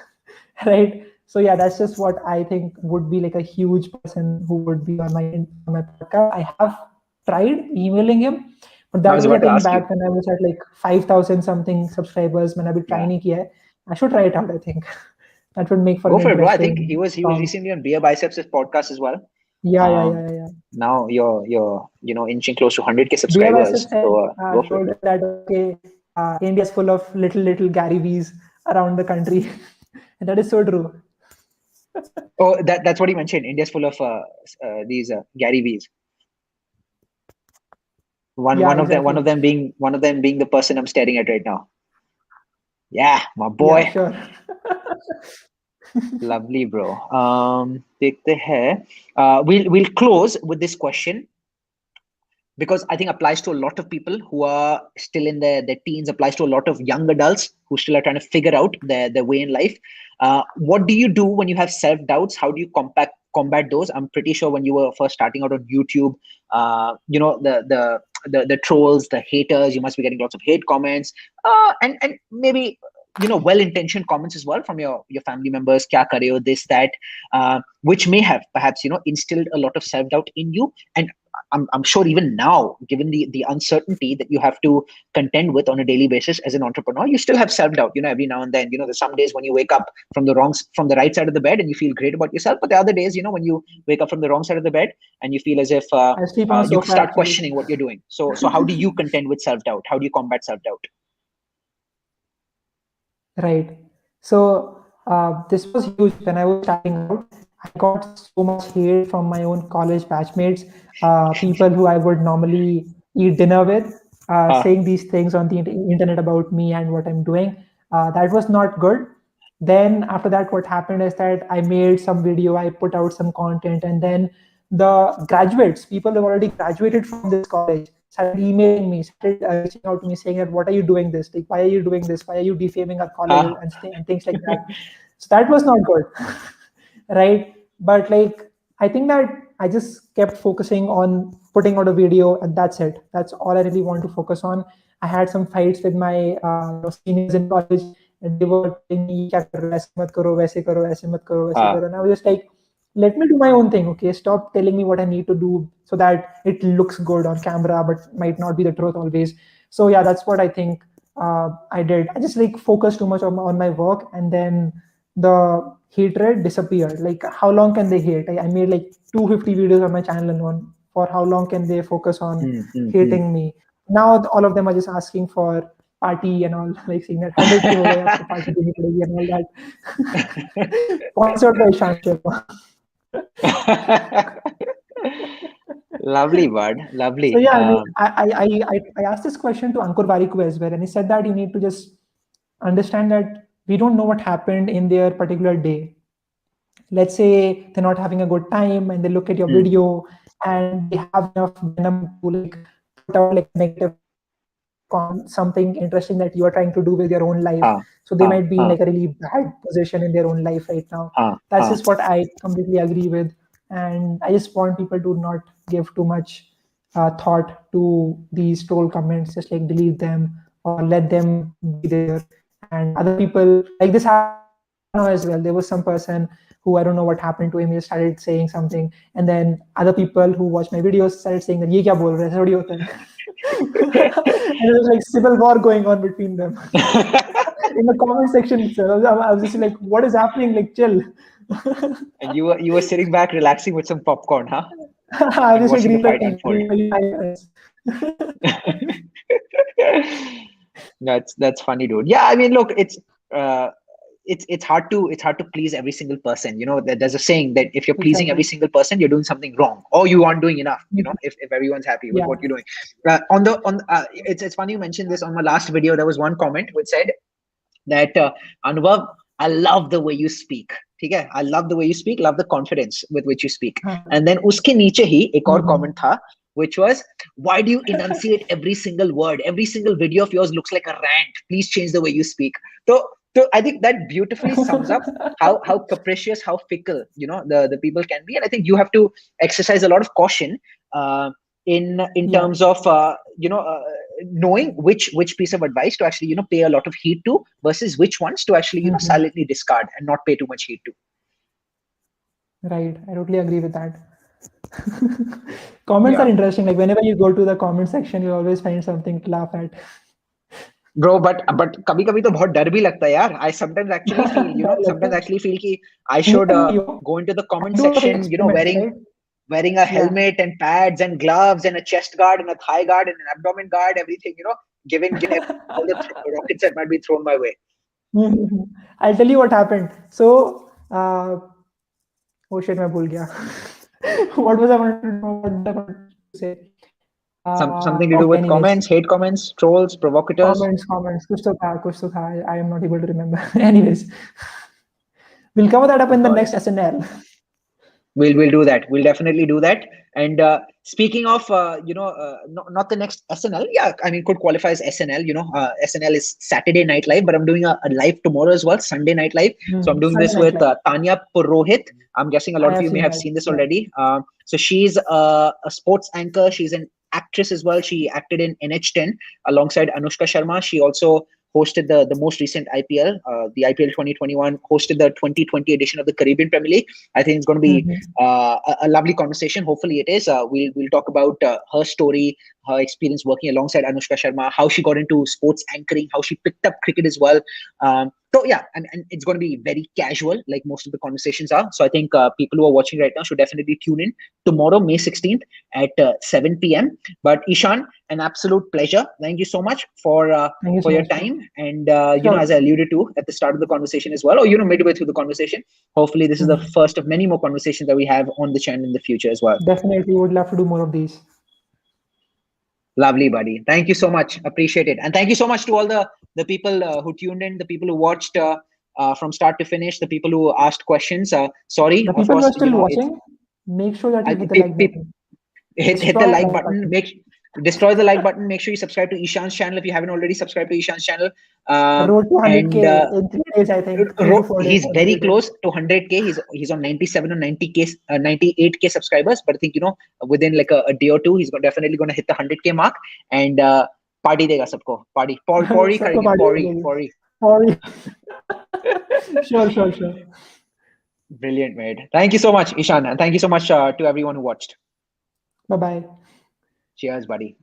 right? So yeah, that's just what I think would be like a huge person who would be on my podcast. I have tried emailing him, but that was I think back when I was at like 5,000 something subscribers. When I've been trying it, I should try it out. I think that would make for go for it, bro. I think he was recently on Beer Biceps' podcast as well. Yeah. Now you're inching close to 100K subscribers. So go for it. That okay, India's full of little Gary V's around the country, and that is so true. Oh, that's what he mentioned. India's full of these Gary V's. One of them being the person I'm staring at right now. Yeah, my boy. Yeah, sure. Lovely, bro. Take the hair. We'll close with this question because I think applies to a lot of people who are still in their teens, applies to a lot of young adults who still are trying to figure out their way in life. What do you do when you have self-doubts? How do you combat those? I'm pretty sure when you were first starting out on YouTube, the trolls, the haters, you must be getting lots of hate comments, and maybe well-intentioned comments as well from your family members, kya kare ho, this, that, which may have perhaps instilled a lot of self-doubt in you. And I'm sure even now, given the uncertainty that you have to contend with on a daily basis as an entrepreneur, you still have self-doubt, every now and then. There's some days when you wake up from the right side of the bed and you feel great about yourself, but the other days, when you wake up from the wrong side of the bed and you feel as if you start questioning what you're doing. So how do you contend with self-doubt? How do you combat self-doubt? Right. So this was huge when I was starting out. I got so much hate from my own college batchmates, people who I would normally eat dinner with, saying these things on the internet about me and what I'm doing. That was not good. Then after that, what happened is that I made some video, I put out some content, and then the graduates, people who already graduated from this college, started emailing me, started reaching out to me saying that, what are you doing this? Like, why are you doing this? Why are you defaming our college and things like that? So that was not good. Right. But I think that I just kept focusing on putting out a video, and that's it. That's all I really want to focus on. I had some fights with my seniors in college, and they were telling me, "Kya kar rahe ho? Aise mat karo, waise karo, aise mat karo, waise karo." And I was just like, let me do my own thing. Okay. Stop telling me what I need to do so that it looks good on camera, but might not be the truth always. So yeah, that's what I think I did. I just focused too much on my work, and then the hatred disappeared. How long can they hate? I made 250 videos on my channel alone. For how long can they focus on hating me? Now all of them are just asking for party and all, saying that 100K ho gaya, aapko party deni padegi and all that. Sponsored by Ishan Sharma. Lovely, bud. Lovely. So yeah, I asked this question to Ankur Variku as well, and he said that you need to just understand that we don't know what happened in their particular day. Let's say they're not having a good time and they look at your video and they have enough venom to put out negative something interesting that you are trying to do with your own life. So they might be in a really bad position in their own life right now. That's just what I completely agree with. And I just want people to not give too much thought to these troll comments. Just delete them or let them be there. And other people, this happened as well. There was some person who, I don't know what happened to him, he started saying something, and then other people who watch my videos started saying that, "Ye kya bol rahe hai?" And it was civil war going on between them in the comment section itself. I was just what is happening? Chill. And you were sitting back relaxing with some popcorn, huh? I was watching the fight unfold. That's funny, dude. Yeah, I mean, look, it's hard to please every single person. There's a saying that if you're pleasing every single person, you're doing something wrong, or you aren't doing enough. If everyone's happy with what you're doing. It's funny you mentioned this. On my last video, there was one comment which said that Anubhav, I love the way you speak. Okay? I love the way you speak. Love the confidence with which you speak. And then uske niche hi ek aur comment tha, which was, why do you enunciate every single word? Every single video of yours looks like a rant. Please change the way you speak. So I think that beautifully sums up how capricious, how fickle, the people can be. And I think you have to exercise a lot of caution in terms of, knowing which piece of advice to actually, pay a lot of heed to versus which ones to actually, silently discard and not pay too much heed to. Right. I totally agree with that. Comments are interesting. Whenever you go to the comment section, you always find something to laugh at. Bro, but kabhi to bahut dar bhi lagta hai yaar. I sometimes actually feel ki I should go into the comment section, wearing a helmet and pads and gloves and a chest guard and a thigh guard and an abdomen guard, everything, given all the rockets that might be thrown my way. I'll tell you what happened. So, oh shit, मैं भूल गया. What was I going to say? Something to do with comments, hate comments, trolls, provocateurs. Comments. Kuch to tha. I am not able to remember. Anyways, we'll cover that up in the next SNL. We'll do that. We'll definitely do that. And speaking of, not the next SNL. Yeah, I mean, could qualify as SNL. SNL is Saturday Night Live, but I'm doing a live tomorrow as well, Sunday Night Live. So I'm doing Sunday this Night with Live. Tanya Purohit. I'm guessing a lot of you may have seen this already. So she's a sports anchor. She's an actress as well. She acted in NH10 alongside Anushka Sharma. She also hosted the most recent IPL, the IPL 2021, hosted the 2020 edition of the Caribbean Premier League. I think it's going to be a lovely conversation. Hopefully it is. We'll talk about her story, her experience working alongside Anushka Sharma, how she got into sports anchoring, how she picked up cricket as well. So yeah, and it's going to be very casual, like most of the conversations are. So I think people who are watching right now should definitely tune in tomorrow, May 16th at 7 p.m. But Ishan, an absolute pleasure. Thank you so much for your time. And as I alluded to at the start of the conversation as well, or midway through the conversation, hopefully this is the first of many more conversations that we have on the channel in the future as well. Definitely would love to do more of these. Lovely, buddy. Thank you so much. Appreciate it. And thank you so much to all the people who tuned in, the people who watched from start to finish, the people who asked questions. Sorry. The people who are still watching, make sure that you hit the like button. Hit the like button. Destroy the like button. Make sure you subscribe to Ishan's channel if you haven't already subscribed to Ishan's channel. Road to 100K in 3 days, I think. He's very close to 100K. He's on 97 or 90K, 98K subscribers. But I think, within like a day or two, he's definitely going to hit the 100K mark. And party dega sabko. Party. Pori karenge. Pori. Sure. Brilliant, mate. Thank you so much, Ishan. And thank you so much to everyone who watched. Bye-bye. Cheers, buddy.